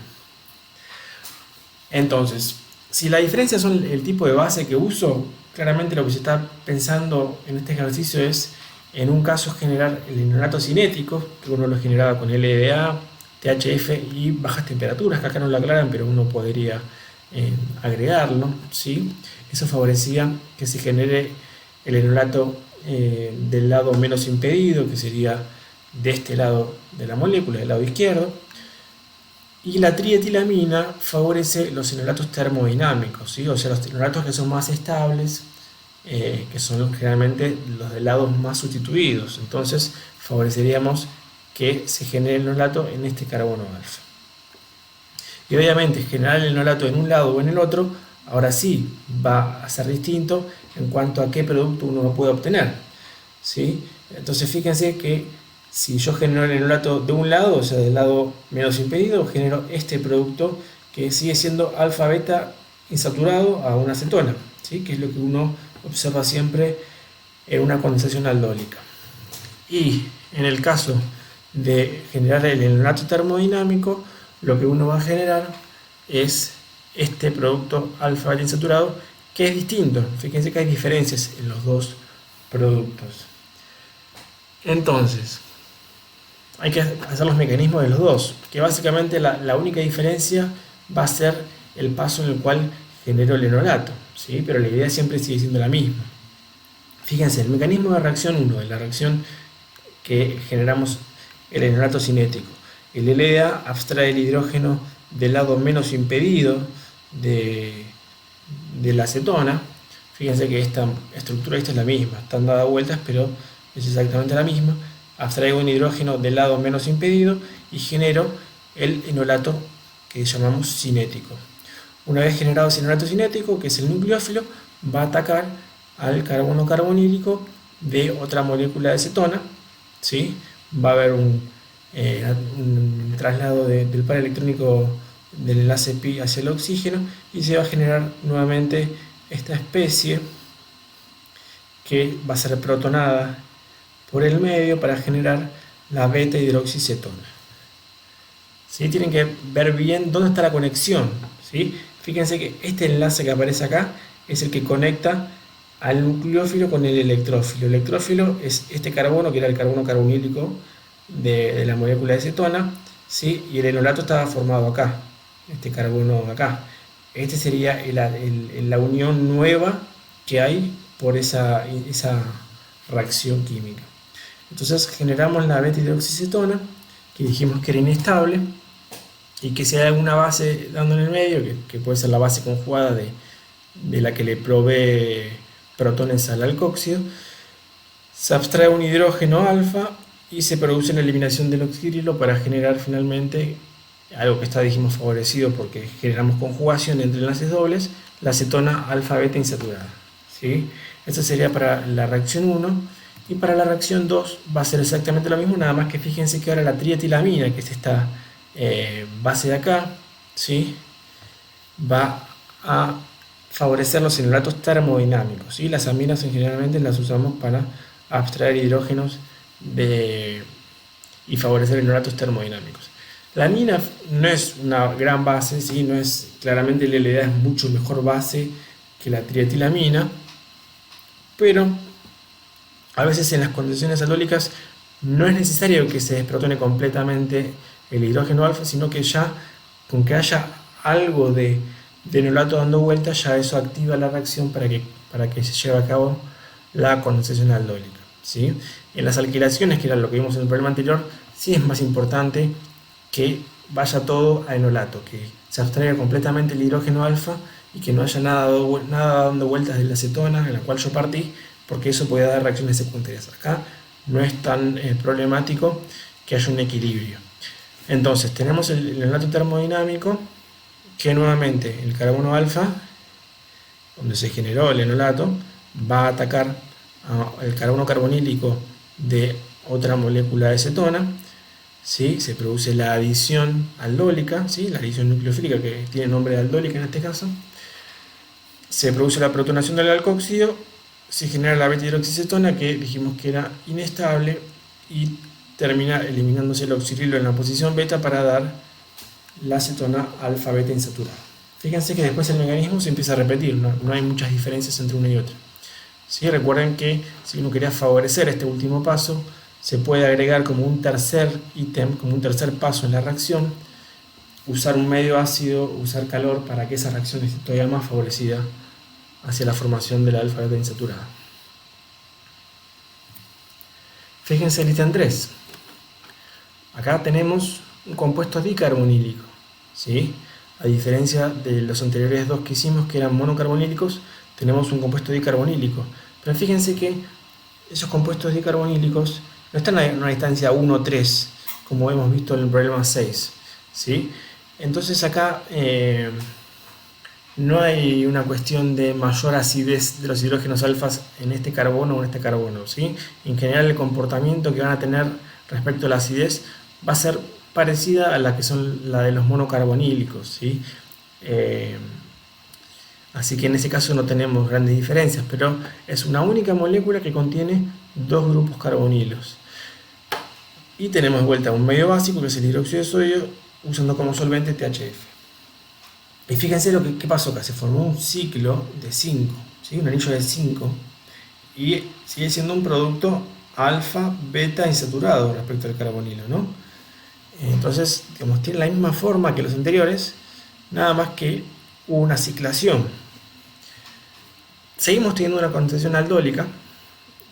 Entonces, si la diferencia son el tipo de base que uso, claramente lo que se está pensando en este ejercicio es, en un caso, generar el enolato cinético, que uno lo generaba con LDA, THF y bajas temperaturas, que acá no lo aclaran, pero uno podría agregarlo, ¿sí? Eso favorecía que se genere el enolato del lado menos impedido, que sería de este lado de la molécula, del lado izquierdo. Y la trietilamina favorece los enolatos termodinámicos, ¿sí? O sea, los enolatos que son más estables, que son generalmente los de lados más sustituidos. Entonces, favoreceríamos que se genere el enolato en este carbono alfa. Y obviamente, generar el enolato en un lado o en el otro, ahora sí va a ser distinto en cuanto a qué producto uno puede obtener, ¿sí? Entonces, fíjense que si yo genero el enolato de un lado, o sea, del lado menos impedido, genero este producto que sigue siendo alfa-beta insaturado a una cetona, ¿sí?, que es lo que uno observa siempre en una condensación aldólica. Y en el caso de generar el enolato termodinámico, lo que uno va a generar es este producto alfa-beta insaturado, que es distinto. Fíjense que hay diferencias en los dos productos. Entonces, hay que hacer los mecanismos de los dos, que básicamente la única diferencia va a ser el paso en el cual genero el enolato, ¿sí? Pero la idea siempre sigue siendo la misma. Fíjense, el mecanismo de reacción 1, de la reacción que generamos el enolato cinético. El LDA abstrae el hidrógeno del lado menos impedido de la acetona. Fíjense que esta estructura es la misma, están dadas vueltas, pero es exactamente la misma. Abstraigo un hidrógeno del lado menos impedido y genero el enolato que llamamos cinético. Una vez generado ese enolato cinético, que es el nucleófilo, va a atacar al carbono carbonílico de otra molécula de cetona, ¿sí? Va a haber un traslado del par electrónico del enlace pi hacia el oxígeno y se va a generar nuevamente esta especie que va a ser protonada por el medio para generar la beta hidroxicetona. ¿Sí? Tienen que ver bien dónde está la conexión, ¿sí? Fíjense que este enlace que aparece acá es el que conecta al nucleófilo con el electrófilo. El electrófilo es este carbono, que era el carbono carbonílico de la molécula de cetona, ¿sí? Y el enolato estaba formado acá, este carbono acá. Este sería la unión nueva que hay por esa reacción química. Entonces generamos la beta hidroxicetona, que dijimos que era inestable, y que si hay alguna base dando en el medio, que puede ser la base conjugada de la que le provee protones al alcóxido, se abstrae un hidrógeno alfa y se produce una eliminación del oxidrilo para generar finalmente algo que está, dijimos, favorecido porque generamos conjugación entre enlaces dobles, la cetona alfa-beta insaturada, ¿sí? Esto sería para la reacción 1, y para la reacción 2 va a ser exactamente lo mismo, nada más que fíjense que ahora la trietilamina, que es esta base de acá, ¿sí?, va a favorecer los enolatos termodinámicos, ¿sí? Las aminas generalmente las usamos para abstraer hidrógenos y favorecer enolatos termodinámicos. La amina no es una gran base, ¿sí? No es, claramente la LDA es mucho mejor base que la trietilamina, pero a veces en las condiciones aldólicas no es necesario que se desprotone completamente el hidrógeno alfa, sino que ya con que haya algo de enolato dando vueltas, ya eso activa la reacción para que se lleve a cabo la condensación aldólica, ¿sí? En las alquilaciones, que era lo que vimos en el problema anterior, sí es más importante que vaya todo a enolato, que se abstraiga completamente el hidrógeno alfa y que no haya nada dando vueltas de la acetona en la cual yo partí, porque eso puede dar reacciones secundarias. Acá no es tan problemático que haya un equilibrio. Entonces tenemos el enolato termodinámico, que nuevamente el carbono alfa, donde se generó el enolato, va a atacar al carbono carbonílico de otra molécula de cetona, ¿sí? Se produce la adición aldólica, ¿sí? La adición nucleofílica que tiene nombre de aldólica en este caso. Se produce la protonación del alcohóxido, se genera la beta-hidroxicetona que dijimos que era inestable y termina eliminándose el oxirilo en la posición beta para dar la cetona alfa-beta insaturada. Fíjense que después el mecanismo se empieza a repetir, no hay muchas diferencias entre una y otra. ¿Sí? Recuerden que si uno quería favorecer este último paso, se puede agregar como un tercer ítem, como un tercer paso en la reacción, usar un medio ácido, usar calor para que esa reacción esté todavía más favorecida hacia la formación de la alfa-beta insaturada. Fíjense el ítem 3. Acá tenemos un compuesto dicarbonílico, ¿sí? A diferencia de los anteriores dos que hicimos que eran monocarbonílicos, tenemos un compuesto dicarbonílico. Pero fíjense que esos compuestos dicarbonílicos no están en una distancia 1,3, como hemos visto en el problema 6, ¿sí? Entonces acá no hay una cuestión de mayor acidez de los hidrógenos alfas en este carbono o en este carbono, ¿sí? En general el comportamiento que van a tener respecto a la acidez va a ser parecida a la que son la de los monocarbonílicos, ¿sí? Así que en ese caso no tenemos grandes diferencias, pero es una única molécula que contiene dos grupos carbonilos. Y tenemos de vuelta un medio básico que es el hidróxido de sodio usando como solvente THF. Y fíjense qué pasó acá, se formó un ciclo de 5, ¿sí? Un anillo de 5 y sigue siendo un producto alfa, beta insaturado respecto al carbonilo, ¿no? Entonces, digamos, tiene la misma forma que los anteriores, nada más que una ciclación. Seguimos teniendo una concentración aldólica,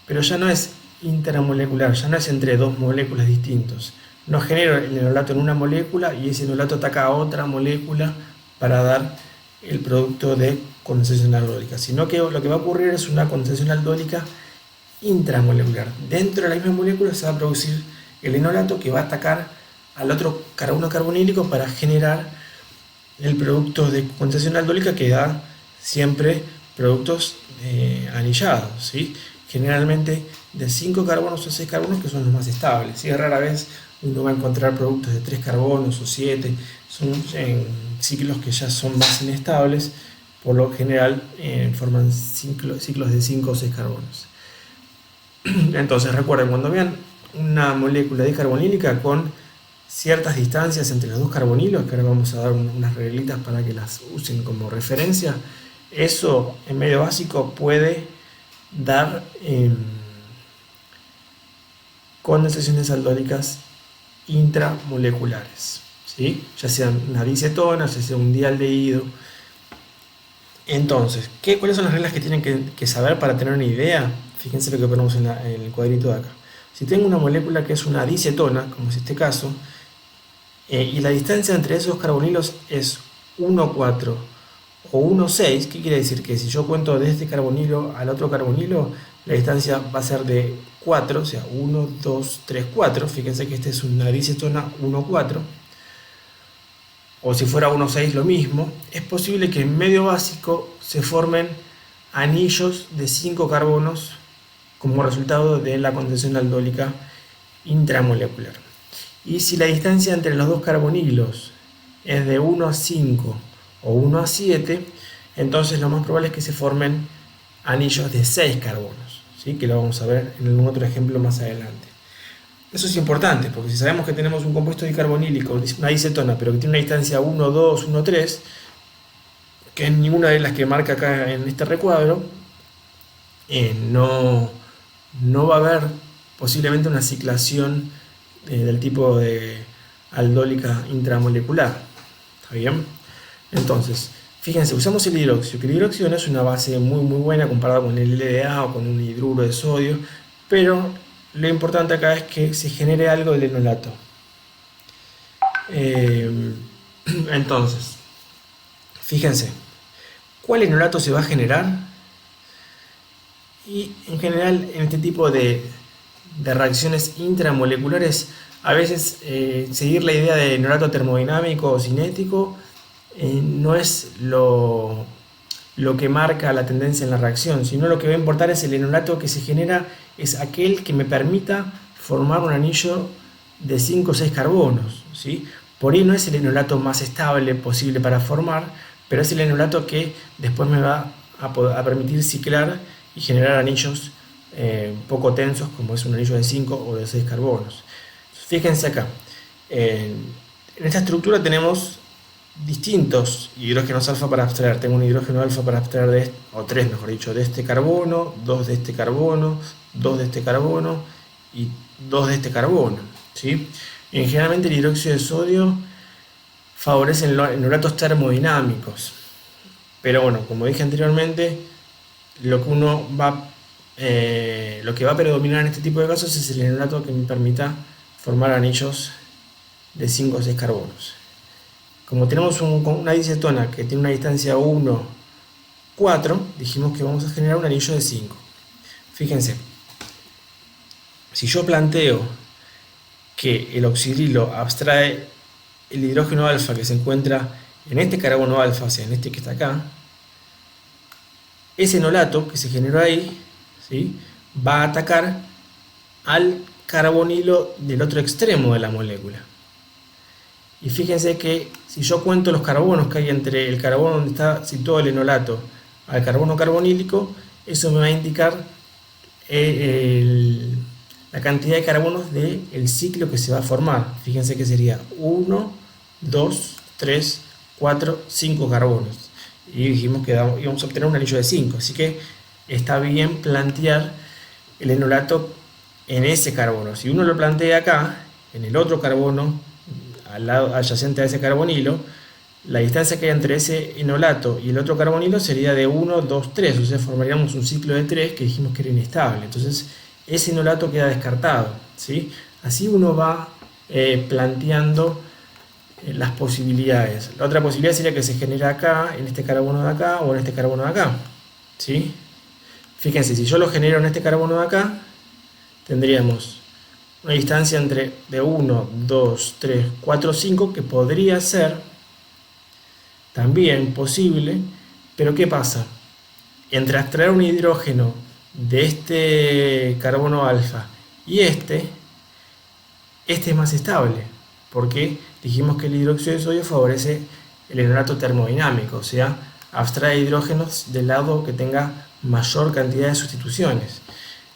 pero ya no es intermolecular, ya no es entre dos moléculas distintos. No genero el enolato en una molécula y ese enolato ataca a otra molécula para dar el producto de condensación aldólica, sino que lo que va a ocurrir es una condensación aldólica intramolecular. Dentro de la misma molécula se va a producir el enolato que va a atacar al otro carbono carbonílico para generar el producto de condensación aldólica que da siempre productos anillados, ¿sí? Generalmente de 5 carbonos o 6 carbonos que son los más estables, ¿sí? Rara vez uno va a encontrar productos de 3 carbonos o 7, son en ciclos que ya son más inestables, por lo general forman ciclos de 5 o 6 carbonos. Entonces recuerden, cuando vean una molécula dicarbonílica con ciertas distancias entre los dos carbonilos, que ahora vamos a dar unas reglitas para que las usen como referencia, eso en medio básico puede dar condensaciones aldólicas intramoleculares, ¿sí? Ya sean una dicetona, ya sea un dialdehído. Entonces, ¿cuáles son las reglas que tienen que saber para tener una idea? Fíjense lo que ponemos en el cuadrito de acá. Si tengo una molécula que es una dicetona, como es este caso, y la distancia entre esos carbonilos es 1,4 o 1,6, ¿qué quiere decir? Que si yo cuento de este carbonilo al otro carbonilo, la distancia va a ser de 4, o sea, 1, 2, 3, 4. Fíjense que esta es una dicetona 1,4. O si fuera 1,6 lo mismo. Es posible que en medio básico se formen anillos de 5 carbonos como resultado de la condensación aldólica intramolecular. Y si la distancia entre los dos carbonilos es de 1,5 o 1,7, entonces lo más probable es que se formen anillos de 6 carbonos, ¿sí? Que lo vamos a ver en un otro ejemplo más adelante. Eso es importante, porque si sabemos que tenemos un compuesto dicarbonílico, una dicetona, pero que tiene una distancia 1, 2, 1, 3, que es ninguna de las que marca acá en este recuadro, no va a haber posiblemente una ciclación del tipo de aldólica intramolecular. ¿Está bien? Entonces, fíjense, usamos el hidróxido, que el hidróxido no es una base muy buena comparada con el LDA o con un hidruro de sodio, pero lo importante acá es que se genere algo del enolato. Entonces, fíjense, ¿cuál enolato se va a generar? Y en general en este tipo de reacciones intramoleculares, a veces seguir la idea de enolato termodinámico o cinético no es lo lo que marca la tendencia en la reacción, sino lo que va a importar es el enolato que se genera, es aquel que me permita formar un anillo de 5 o 6 carbonos, ¿sí? Por ahí no es el enolato más estable posible para formar, pero es el enolato que después me va a permitir ciclar y generar anillos poco tensos, como es un anillo de 5 o de 6 carbonos. Fíjense acá, en esta estructura tenemos distintos hidrógenos alfa para abstraer. Tengo un hidrógeno alfa para abstraer o 3 mejor dicho, de este carbono, 2 de este carbono, 2 de este carbono y 2 de este carbono, ¿sí? Y generalmente el hidróxido de sodio favorece enolatos termodinámicos. Pero bueno, como dije anteriormente, lo que va a predominar en este tipo de casos es el enolato que me permita formar anillos de 5 o 6 carbonos. Como tenemos una dicetona que tiene una distancia 1, 4, dijimos que vamos a generar un anillo de 5. Fíjense, si yo planteo que el oxidrilo abstrae el hidrógeno alfa que se encuentra en este carbono alfa, o sea, en este que está acá, ese enolato que se generó ahí, ¿sí?, va a atacar al carbonilo del otro extremo de la molécula. Y fíjense que si yo cuento los carbonos que hay entre el carbono donde está situado el enolato al carbono carbonílico, eso me va a indicar la cantidad de carbonos del ciclo que se va a formar. Fíjense que sería 1, 2, 3, 4, 5 carbonos. Y dijimos que íbamos a obtener un anillo de 5. Así que está bien plantear el enolato en ese carbono. Si uno lo plantea acá, en el otro carbono, al lado adyacente a ese carbonilo, la distancia que hay entre ese enolato y el otro carbonilo sería de 1, 2, 3, o sea, formaríamos un ciclo de 3 que dijimos que era inestable. Entonces, ese enolato queda descartado, ¿sí? Así uno va planteando las posibilidades. La otra posibilidad sería que se genere acá, en este carbono de acá o en este carbono de acá, ¿sí? Fíjense, si yo lo genero en este carbono de acá, tendríamos una distancia de 1, 2, 3, 4, 5, que podría ser también posible, pero ¿qué pasa? Entre extraer un hidrógeno de este carbono alfa y este es más estable, porque dijimos que el hidróxido de sodio favorece el enolato termodinámico, o sea, abstrae hidrógenos del lado que tenga mayor cantidad de sustituciones.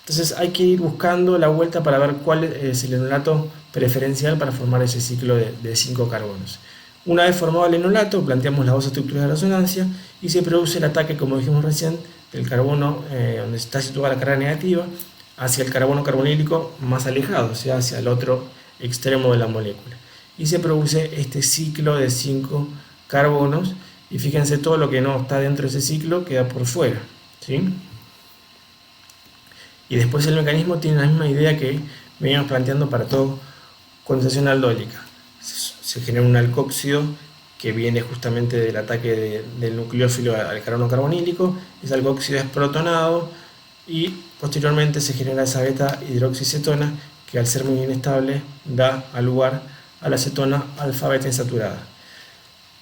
Entonces hay que ir buscando la vuelta para ver cuál es el enolato preferencial para formar ese ciclo de 5 carbonos. Una vez formado el enolato, planteamos las dos estructuras de resonancia y se produce el ataque, como dijimos recién, del carbono donde está situada la carga negativa hacia el carbono carbonílico más alejado, o sea, hacia el otro extremo de la molécula. Y se produce este ciclo de 5 carbonos y fíjense, todo lo que no está dentro de ese ciclo queda por fuera, ¿sí? Y después el mecanismo tiene la misma idea que veníamos planteando para toda condensación aldólica. Se genera un alcóxido que viene justamente del ataque del nucleófilo al carbono carbonílico. Ese alcóxido es protonado y posteriormente se genera esa beta hidroxicetona que al ser muy inestable da lugar a la cetona alfa beta insaturada.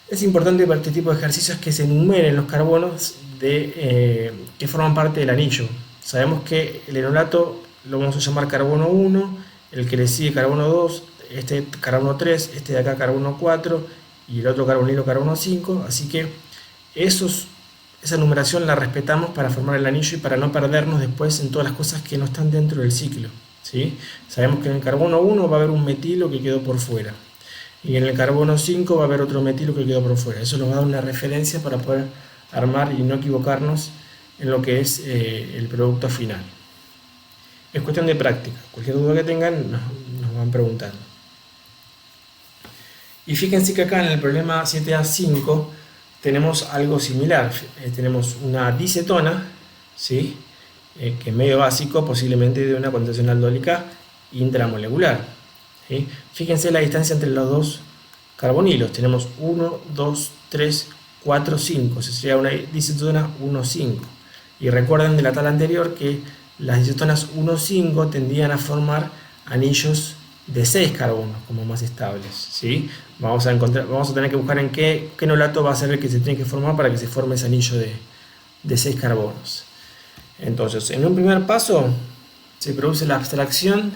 Es importante para este tipo de ejercicios que se enumeren los carbonos que forman parte del anillo. Sabemos que el enolato lo vamos a llamar carbono 1, el que le sigue carbono 2, este carbono 3, este de acá carbono 4 y el otro carbonilo carbono 5, así que esa numeración la respetamos para formar el anillo y para no perdernos después en todas las cosas que no están dentro del ciclo, ¿sí? Sabemos que en el carbono 1 va a haber un metilo que quedó por fuera y en el carbono 5 va a haber otro metilo que quedó por fuera. Eso nos va a dar una referencia para poder armar y no equivocarnos en lo que es el producto final. Es cuestión de práctica. Cualquier duda que tengan nos van preguntando. Y fíjense que acá en el problema 7A5 tenemos algo similar. Tenemos una dicetona, ¿sí?, que es medio básico, posiblemente de una condensación aldólica intramolecular, ¿sí? Fíjense la distancia entre los dos carbonilos. Tenemos 1, 2, 3, 4, 5. Sería una dicetona 1, 5. Y recuerden de la tabla anterior que las dicetonas 1, 5 tendían a formar anillos de 6 carbonos como más estables, ¿sí? Vamos a tener que buscar en qué enolato va a ser el que se tiene que formar para que se forme ese anillo de 6 carbonos. Entonces, en un primer paso se produce la abstracción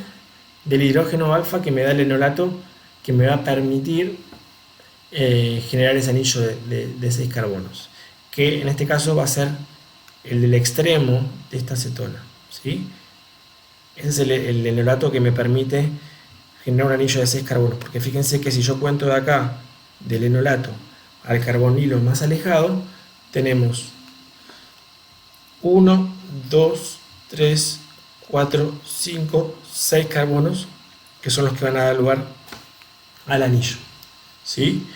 del hidrógeno alfa que me da el enolato, que me va a permitir generar ese anillo de 6 carbonos, que en este caso va a ser el del extremo de esta acetona, ¿sí? Ese es el enolato que me permite generar un anillo de 6 carbonos, porque fíjense que si yo cuento de acá del enolato al carbonilo más alejado, tenemos 1, 2, 3, 4, 5, 6 carbonos, que son los que van a dar lugar al anillo, ¿sí?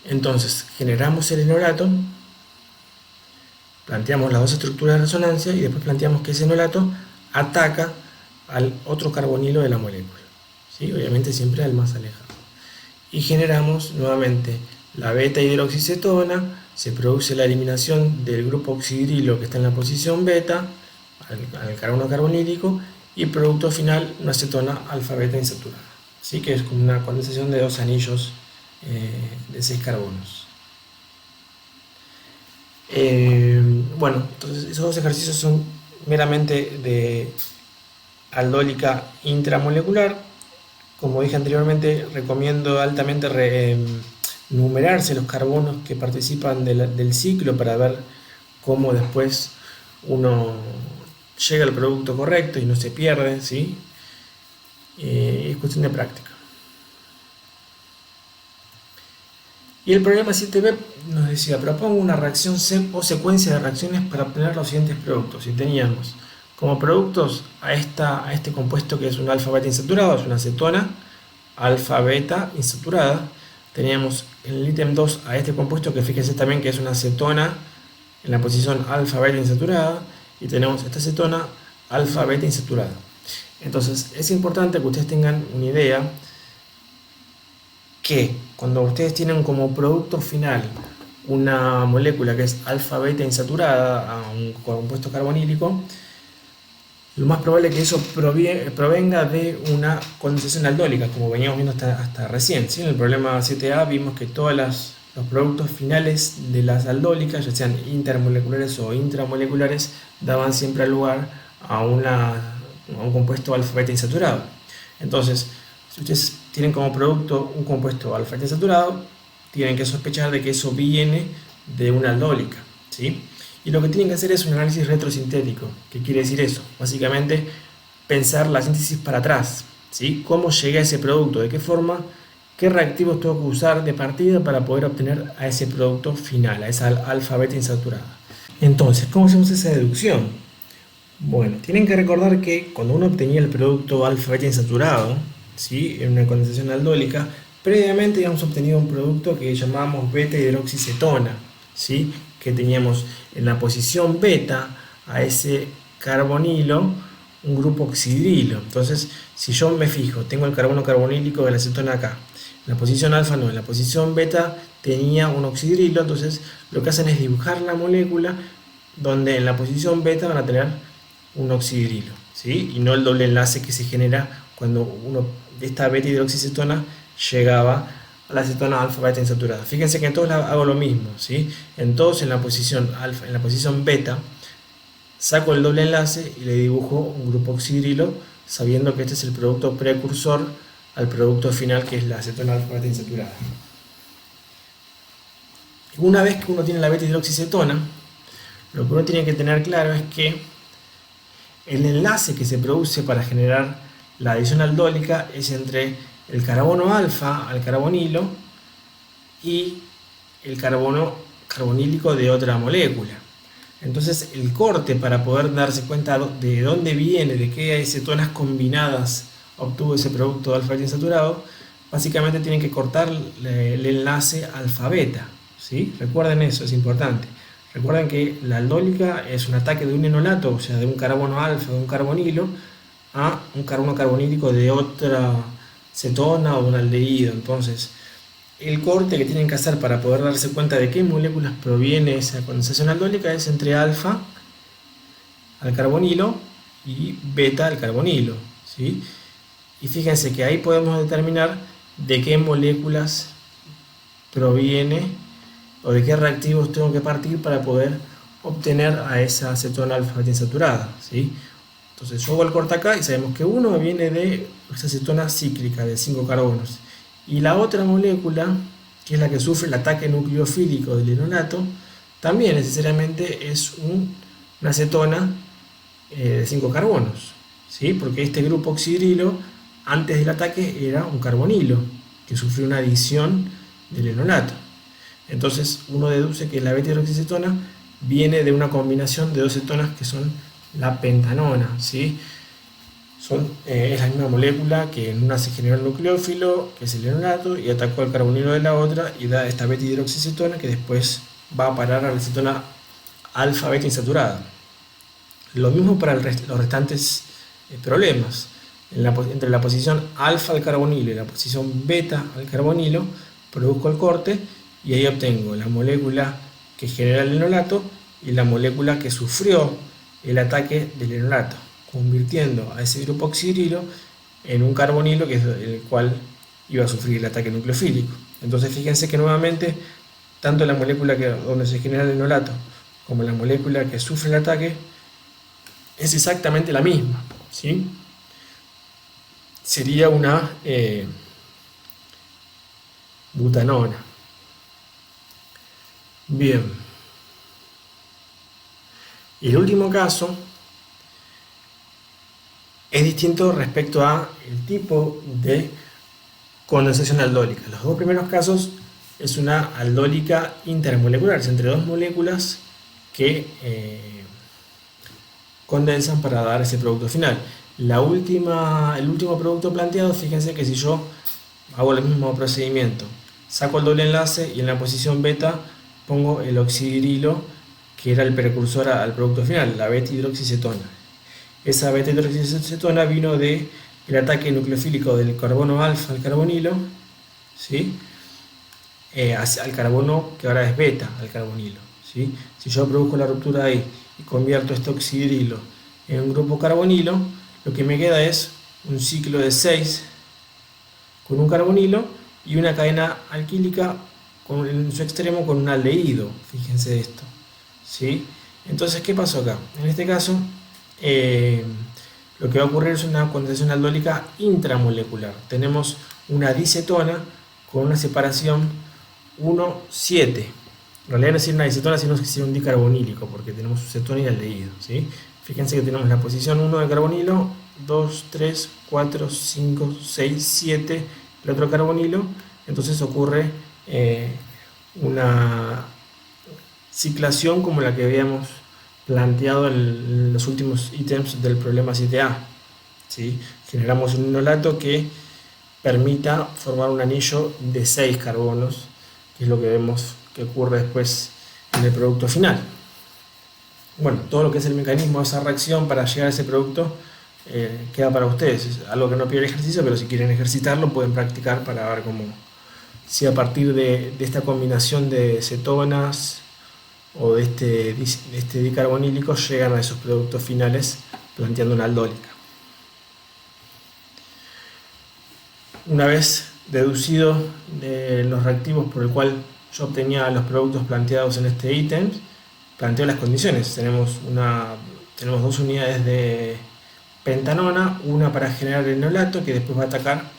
Entonces generamos el enolato, planteamos las dos estructuras de resonancia y después planteamos que ese enolato ataca al otro carbonilo de la molécula, ¿sí? Obviamente siempre al más alejado. Y generamos nuevamente la beta hidroxicetona, se produce la eliminación del grupo oxidrilo que está en la posición beta al carbono carbonílico y producto final una acetona alfa beta insaturada, ¿sí? Que es como una condensación de dos anillos de 6 carbonos. Bueno, entonces esos dos ejercicios son meramente de aldólica intramolecular. Como dije anteriormente, recomiendo altamente numerarse los carbonos que participan del ciclo para ver cómo después uno llega al producto correcto y no se pierde, ¿sí? Es cuestión de práctica. Y el problema 7b nos decía, propongo una reacción o secuencia de reacciones para obtener los siguientes productos. Y teníamos como productos a este compuesto que es un alfa beta insaturado, es una acetona alfa beta insaturada. Teníamos en el ítem 2 a este compuesto que fíjense también que es una acetona en la posición alfa beta insaturada, y tenemos esta acetona alfa beta insaturada. Entonces es importante que ustedes tengan una idea que cuando ustedes tienen como producto final una molécula que es alfa beta insaturada a un compuesto carbonílico, lo más probable es que eso provenga de una condensación aldólica, como veníamos viendo hasta recién, ¿sí? En el problema 7a vimos que todos los productos finales de las aldólicas, ya sean intermoleculares o intramoleculares, daban siempre lugar a un compuesto alfa beta insaturado. Entonces, si ustedes tienen como producto un compuesto alfa beta insaturado, tienen que sospechar de que eso viene de una aldólica, ¿sí? Y lo que tienen que hacer es un análisis retrosintético. ¿Qué quiere decir eso? Básicamente, pensar la síntesis para atrás, ¿sí? ¿Cómo llegué a ese producto? ¿De qué forma? ¿Qué reactivos tengo que usar de partida para poder obtener a ese producto final, a esa alfa beta insaturada? Entonces, ¿cómo hacemos esa deducción? Bueno, tienen que recordar que cuando uno obtenía el producto alfa beta insaturado, ¿sí? En una condensación aldólica, previamente habíamos obtenido un producto que llamábamos beta hidroxicetona, ¿sí? Que teníamos en la posición beta a ese carbonilo un grupo oxidrilo. Entonces, si yo me fijo, tengo el carbono carbonílico de la acetona acá, en la posición alfa no, en la posición beta tenía un oxidrilo. Entonces lo que hacen es dibujar la molécula donde en la posición beta van a tener un oxidrilo, ¿sí? Y no el doble enlace que se genera cuando uno de esta beta hidroxicetona llegaba a la acetona alfa beta insaturada. Fíjense que en todos hago lo mismo, ¿sí? En todos en la posición alfa, en la posición beta, saco el doble enlace y le dibujo un grupo oxidrilo, sabiendo que este es el producto precursor al producto final, que es la acetona alfa beta insaturada. Una vez que uno tiene la beta hidroxicetona, lo que uno tiene que tener claro es que el enlace que se produce para generar la adición aldólica es entre el carbono alfa al carbonilo y el carbono carbonílico de otra molécula. Entonces el corte para poder darse cuenta de dónde viene, de qué acetonas combinadas obtuvo ese producto alfa beta insaturado, básicamente tienen que cortar el enlace alfa beta, ¿sí? Recuerden eso, es importante. Recuerden que la aldólica es un ataque de un enolato, o sea, de un carbono alfa, de un carbonilo, a un carbono carbonílico de otra cetona o un aldehído. Entonces, el corte que tienen que hacer para poder darse cuenta de qué moléculas proviene esa condensación aldólica es entre alfa al carbonilo y beta al carbonilo, ¿sí? Y fíjense que ahí podemos determinar de qué moléculas proviene o de qué reactivos tengo que partir para poder obtener a esa cetona alfa-beta insaturada, ¿sí? Entonces yo hago el corte acá y sabemos que uno viene de esa cetona cíclica de 5 carbonos y la otra molécula, que es la que sufre el ataque nucleofílico del enolato, también necesariamente es una cetona de 5 carbonos, ¿sí? Porque este grupo oxidrilo antes del ataque era un carbonilo que sufrió una adición del enolato. Entonces uno deduce que la beta-hidroxicetona viene de una combinación de dos cetonas que son la pentanona, ¿sí? Es la misma molécula que en una se generó el nucleófilo, que es el enolato, y atacó al carbonilo de la otra y da esta beta-hidroxicetona que después va a parar a la cetona alfa-beta insaturada. Lo mismo para los restantes problemas. Entre la posición alfa al carbonilo y la posición beta al carbonilo, produzco el corte y ahí obtengo la molécula que genera el enolato y la molécula que sufrió el ataque del enolato, convirtiendo a ese grupo oxidrilo en un carbonilo que es el cual iba a sufrir el ataque nucleofílico. Entonces fíjense que nuevamente tanto la molécula donde se genera el enolato como la molécula que sufre el ataque es exactamente la misma, ¿sí? Sería una butanona. Bien. Y el último caso es distinto respecto a el tipo de condensación aldólica. Los dos primeros casos es una aldólica intermolecular, es entre dos moléculas que condensan para dar ese producto final. El último producto planteado, fíjense que si yo hago el mismo procedimiento, saco el doble enlace y en la posición beta pongo el oxidrilo, que era el precursor al producto final, la beta-hidroxicetona. Esa beta-hidroxicetona vino del ataque nucleofílico del carbono alfa al carbonilo, ¿sí? Al carbono que ahora es beta, al carbonilo, ¿sí? Si yo produzco la ruptura ahí y convierto este oxidrilo en un grupo carbonilo, lo que me queda es un ciclo de 6 con un carbonilo y una cadena alquílica en su extremo con un aldehído. Fíjense esto, ¿sí? Entonces, ¿qué pasó acá? En este caso, lo que va a ocurrir es una condensación aldólica intramolecular. Tenemos una dicetona con una separación 1,7. En realidad no es una dicetona, sino que es un dicarbonílico, porque tenemos cetona y aldehído, ¿sí? Fíjense que tenemos la posición 1 del carbonilo, 2, 3, 4, 5, 6, 7 el otro carbonilo. Entonces ocurre una ciclación como la que habíamos planteado en los últimos ítems del problema 7a, ¿sí? Generamos un enolato que permita formar un anillo de 6 carbonos, que es lo que vemos que ocurre después en el producto final. Bueno, todo lo que es el mecanismo de esa reacción para llegar a ese producto queda para ustedes. Es algo que no pide el ejercicio, pero si quieren ejercitarlo pueden practicar para ver si a partir de esta combinación de cetonas o de este dicarbonílico llegan a esos productos finales planteando una aldólica. Una vez deducido de los reactivos por el cual yo obtenía los productos planteados en este ítem, planteo las condiciones. Tenemos dos unidades de pentanona, una para generar el enolato que después va a atacar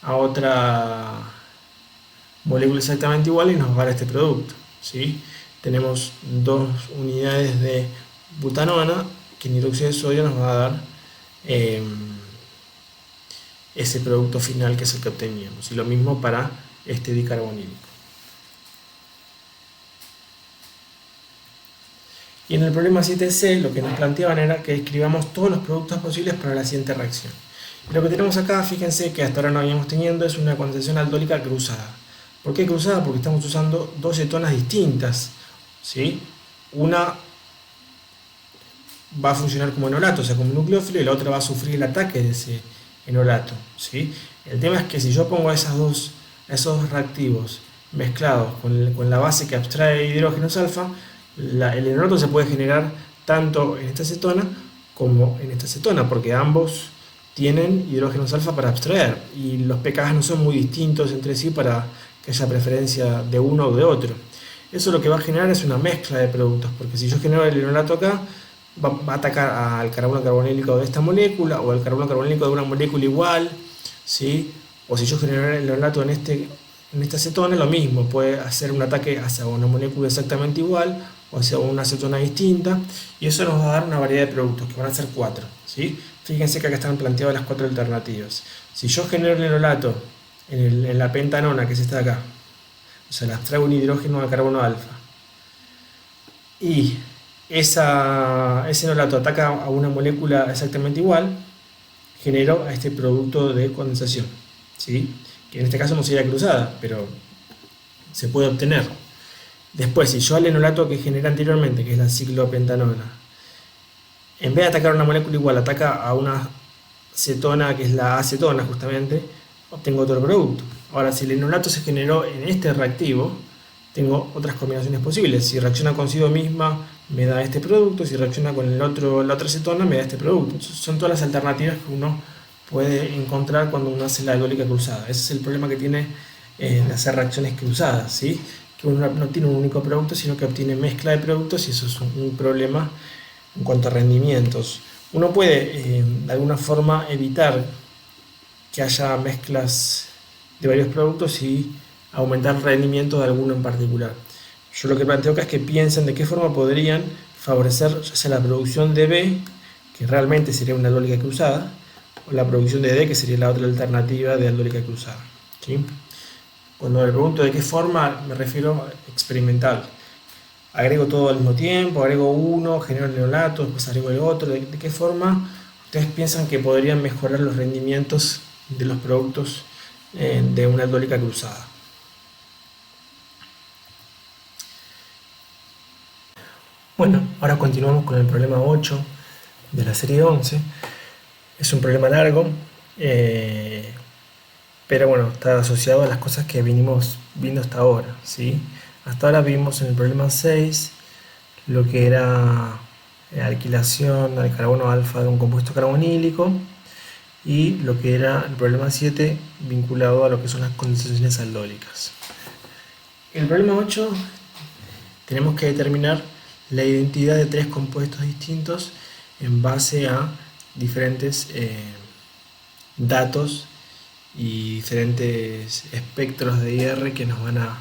a otra molécula exactamente igual y nos va a dar este producto, ¿sí? Tenemos dos unidades de butanona que en hidróxido de sodio nos va a dar ese producto final que es el que obteníamos, y lo mismo para este dicarbonílico. Y en el problema 7c lo que nos planteaban era que escribamos todos los productos posibles para la siguiente reacción. Y lo que tenemos acá, fíjense que hasta ahora no habíamos tenido, es una condensación aldólica cruzada. ¿Por qué cruzada? Porque estamos usando dos cetonas distintas, ¿sí? Una va a funcionar como enolato, o sea, como nucleófilo, y la otra va a sufrir el ataque de ese enolato, ¿sí? El tema es que si yo pongo esos dos reactivos mezclados con la base que abstrae hidrógenos alfa, el enolato se puede generar tanto en esta cetona como en esta cetona, porque ambos tienen hidrógenos alfa para abstraer y los pKa no son muy distintos entre sí para que haya preferencia de uno o de otro. Eso lo que va a generar es una mezcla de productos, porque si yo genero el enolato acá, va a atacar al carbono carbonílico de esta molécula o al carbono carbonílico de una molécula igual, ¿sí? O si yo genero el enolato en esta acetona, lo mismo, puede hacer un ataque hacia una molécula exactamente igual o hacia una acetona distinta, y eso nos va a dar una variedad de productos, que van a ser 4, ¿sí? Fíjense que acá están planteadas las 4 alternativas. Si yo genero el enolato en la pentanona, que es esta de acá, o sea, le abstraigo un hidrógeno al carbono alfa, y ese enolato ataca a una molécula exactamente igual, genero a este producto de condensación, ¿sí? Que en este caso no sería cruzada, pero se puede obtener. Después, si yo al enolato que generé anteriormente, que es la ciclopentanona, en vez de atacar a una molécula igual, ataca a una cetona, que es la acetona justamente, obtengo otro producto. Ahora, si el enolato se generó en este reactivo, tengo otras combinaciones posibles. Si reacciona consigo misma, me da este producto. Si reacciona con la otra acetona, me da este producto. Entonces, son todas las alternativas que uno puede encontrar cuando uno hace la aldólica cruzada. Ese es el problema que tiene de hacer reacciones cruzadas, ¿sí? Que uno no tiene un único producto, sino que obtiene mezcla de productos, y eso es un problema en cuanto a rendimientos. Uno puede de alguna forma evitar que haya mezclas de varios productos y aumentar el rendimiento de alguno en particular. Yo lo que planteo acá es que piensen de qué forma podrían favorecer ya sea la producción de B, que realmente sería una aldólica cruzada, o la producción de D, que sería la otra alternativa de aldólica cruzada, ¿sí? Cuando me pregunto de qué forma, me refiero experimental. Agrego todo al mismo tiempo, agrego uno, genero el enolato, después agrego el otro. ¿De qué forma ustedes piensan que podrían mejorar los rendimientos de los productos de una aldólica cruzada? Bueno, ahora continuamos con el problema 8 de la serie 11. Es un problema largo, pero bueno, está asociado a las cosas que vinimos viendo hasta ahora, ¿sí? Hasta ahora vimos en el problema 6 lo que era alquilación al carbono alfa de un compuesto carbonílico, y lo que era el problema 7 vinculado a lo que son las condensaciones aldólicas. En el problema 8 tenemos que determinar la identidad de 3 compuestos distintos en base a diferentes datos y diferentes espectros de IR que nos van a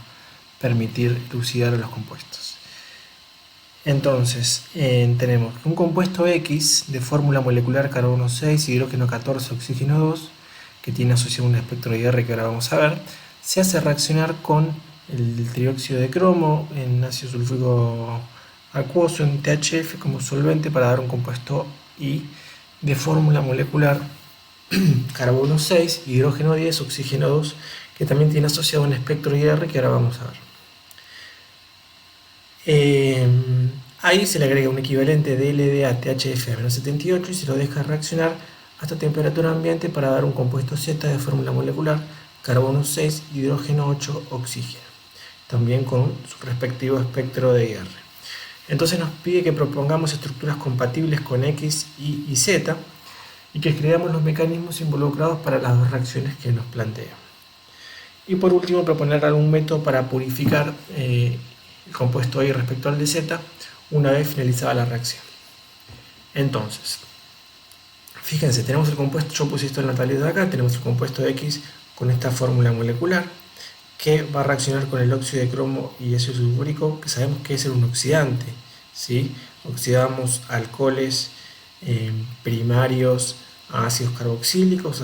permitir elucidar los compuestos. Entonces, tenemos un compuesto X de fórmula molecular carbono 6, hidrógeno 14, oxígeno 2, que tiene asociado un espectro de IR que ahora vamos a ver, se hace reaccionar con el trióxido de cromo en ácido sulfúrico acuoso en THF como solvente para dar un compuesto I de fórmula molecular carbono 6, hidrógeno 10, oxígeno 2, que también tiene asociado un espectro IR que ahora vamos a ver. Ahí se le agrega un equivalente de LDA THF a menos 78 y se lo deja reaccionar hasta temperatura ambiente para dar un compuesto Z de fórmula molecular carbono 6, hidrógeno 8, oxígeno, también con su respectivo espectro de IR. Entonces nos pide que propongamos estructuras compatibles con X, Y y Z y que escribamos los mecanismos involucrados para las dos reacciones que nos plantea. Y por último, proponer algún método para purificar el compuesto Y respecto al de Z una vez finalizada la reacción. Entonces, fíjense, tenemos el compuesto, yo puse esto en la tableta de acá, tenemos el compuesto X con esta fórmula molecular que va a reaccionar con el óxido de cromo y ácido sulfúrico, que sabemos que es un oxidante, ¿sí? Oxidamos alcoholes primarios a ácidos carboxílicos,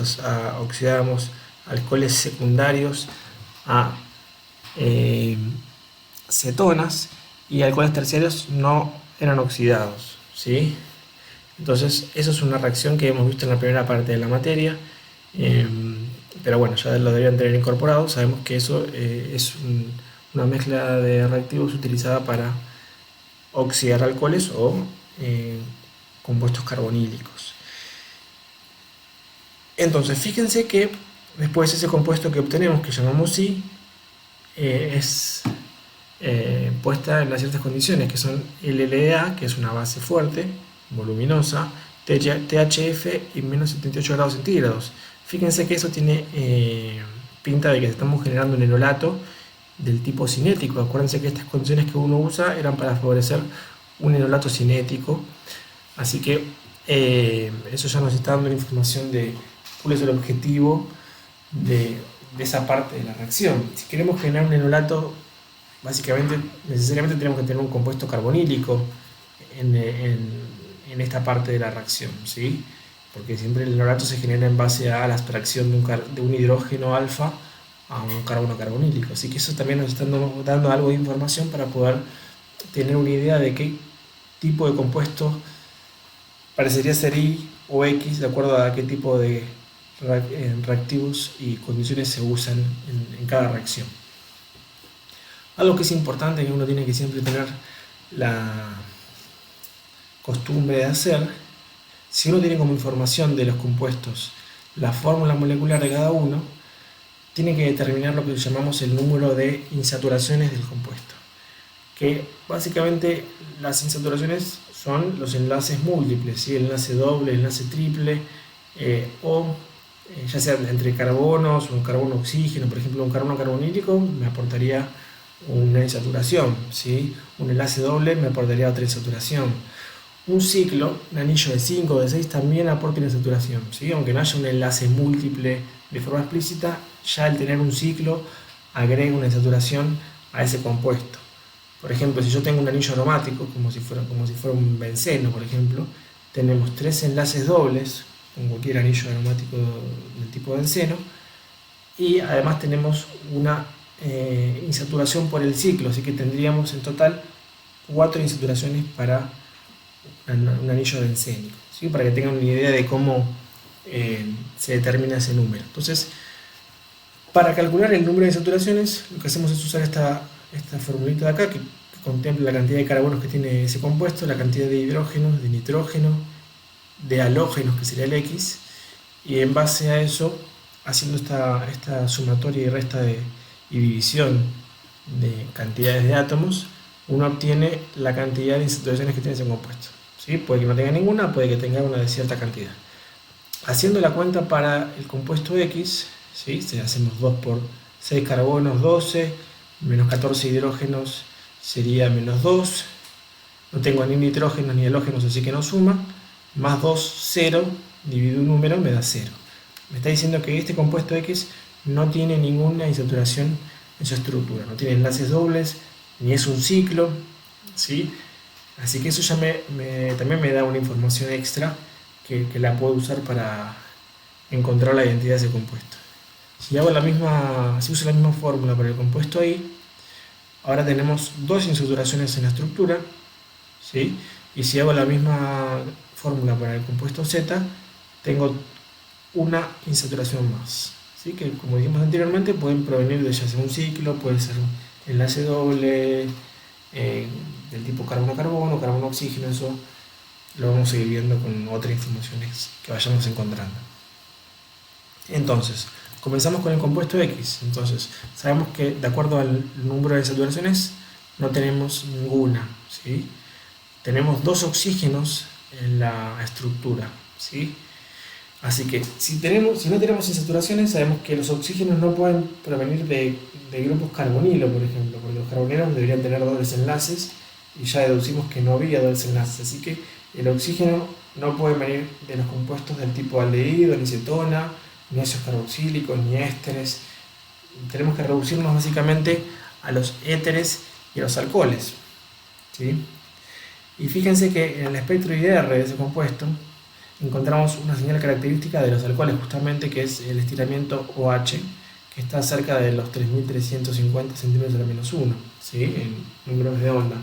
oxidamos alcoholes secundarios a cetonas, y alcoholes terciarios no eran oxidados, ¿sí? Entonces, eso es una reacción que hemos visto en la primera parte de la materia, pero bueno, ya lo deberían tener incorporado. Sabemos que eso es una mezcla de reactivos utilizada para oxidar alcoholes o compuestos carbonílicos. Entonces, fíjense que después ese compuesto que obtenemos, que llamamos I, es puesta en las ciertas condiciones, que son el LDA, que es una base fuerte, voluminosa, THF y menos 78 grados centígrados. Fíjense que eso tiene pinta de que estamos generando un enolato del tipo cinético. Acuérdense que estas condiciones que uno usa eran para favorecer un enolato cinético. Así que eso ya nos está dando la información de cuál es el objetivo de esa parte de la reacción. Si queremos generar un enolato, básicamente, necesariamente tenemos que tener un compuesto carbonílico en esta parte de la reacción, ¿sí? Porque siempre el enolato se genera en base a la abstracción de un hidrógeno alfa a un carbono carbonílico. Así que eso también nos está dando algo de información para poder tener una idea de qué tipo de compuesto parecería ser Y o X de acuerdo a qué tipo de reactivos y condiciones se usan en cada reacción. Algo que es importante que uno tiene que siempre tener la costumbre de hacer, si uno tiene como información de los compuestos la fórmula molecular de cada uno, tiene que determinar lo que llamamos el número de insaturaciones del compuesto, que básicamente las insaturaciones son los enlaces múltiples, ¿sí? El enlace doble, el enlace triple, ya sea entre carbonos o un carbono-oxígeno. Por ejemplo, un carbono carbonílico me aportaría una insaturación, ¿sí? Un enlace doble me aportaría otra insaturación. Un ciclo, un anillo de 5 o de 6 también aporta una insaturación, ¿sí? Aunque no haya un enlace múltiple de forma explícita, ya el tener un ciclo agrega una insaturación a ese compuesto. Por ejemplo, si yo tengo un anillo aromático, como si fuera un benceno, por ejemplo, tenemos 3 enlaces dobles con cualquier anillo aromático del tipo benceno, y además tenemos una insaturación por el ciclo, así que tendríamos en total 4 insaturaciones para un anillo bencénico, ¿sí? Para que tengan una idea de cómo se determina ese número. Entonces, para calcular el número de insaturaciones, lo que hacemos es usar esta formulita de acá que contempla la cantidad de carbonos que tiene ese compuesto, la cantidad de hidrógenos, de nitrógeno, de halógenos, que sería el X, y en base a eso, haciendo esta sumatoria y resta y división de cantidades de átomos, uno obtiene la cantidad de insaturaciones que tiene ese compuesto, ¿sí? Puede que no tenga ninguna, puede que tenga una de cierta cantidad. Haciendo la cuenta para el compuesto X, ¿sí? Si hacemos 2 por 6 carbonos, 12, menos 14 hidrógenos sería menos 2, no tengo ni nitrógenos ni halógenos, así que no suma, más 2, 0, divido un número, me da 0. Me está diciendo que este compuesto X no tiene ninguna insaturación en su estructura, no tiene enlaces dobles, ni es un ciclo, ¿sí? Así que eso ya también me da una información extra que la puedo usar para encontrar la identidad de ese compuesto. Si uso la misma fórmula para el compuesto Y, ahora tenemos 2 insaturaciones en la estructura, ¿sí? Y si hago la misma fórmula para el compuesto Z, tengo una insaturación más, ¿sí? Que, como dijimos anteriormente, pueden provenir de ya sea un ciclo, puede ser un enlace doble, del tipo carbono-carbono, carbono-oxígeno. Eso lo vamos a ir viendo con otras informaciones que vayamos encontrando. Entonces, comenzamos con el compuesto X. Entonces, sabemos que de acuerdo al número de saturaciones no tenemos ninguna, ¿sí? Tenemos 2 oxígenos en la estructura, ¿sí? Así que si no tenemos insaturaciones, sabemos que los oxígenos no pueden provenir de grupos carbonilo, por ejemplo, porque los carboneros deberían tener dobles enlaces y ya deducimos que no había dobles enlaces, así que el oxígeno no puede venir de los compuestos del tipo aldehído, ni cetona, ni ácidos carboxílicos, ni ésteres. Tenemos que reducirnos básicamente a los éteres y a los alcoholes, ¿sí? Y fíjense que en el espectro IR de ese compuesto encontramos una señal característica de los alcoholes, justamente, que es el estiramiento OH, que está cerca de los 3350 centímetros a la menos 1, ¿sí? En números de onda.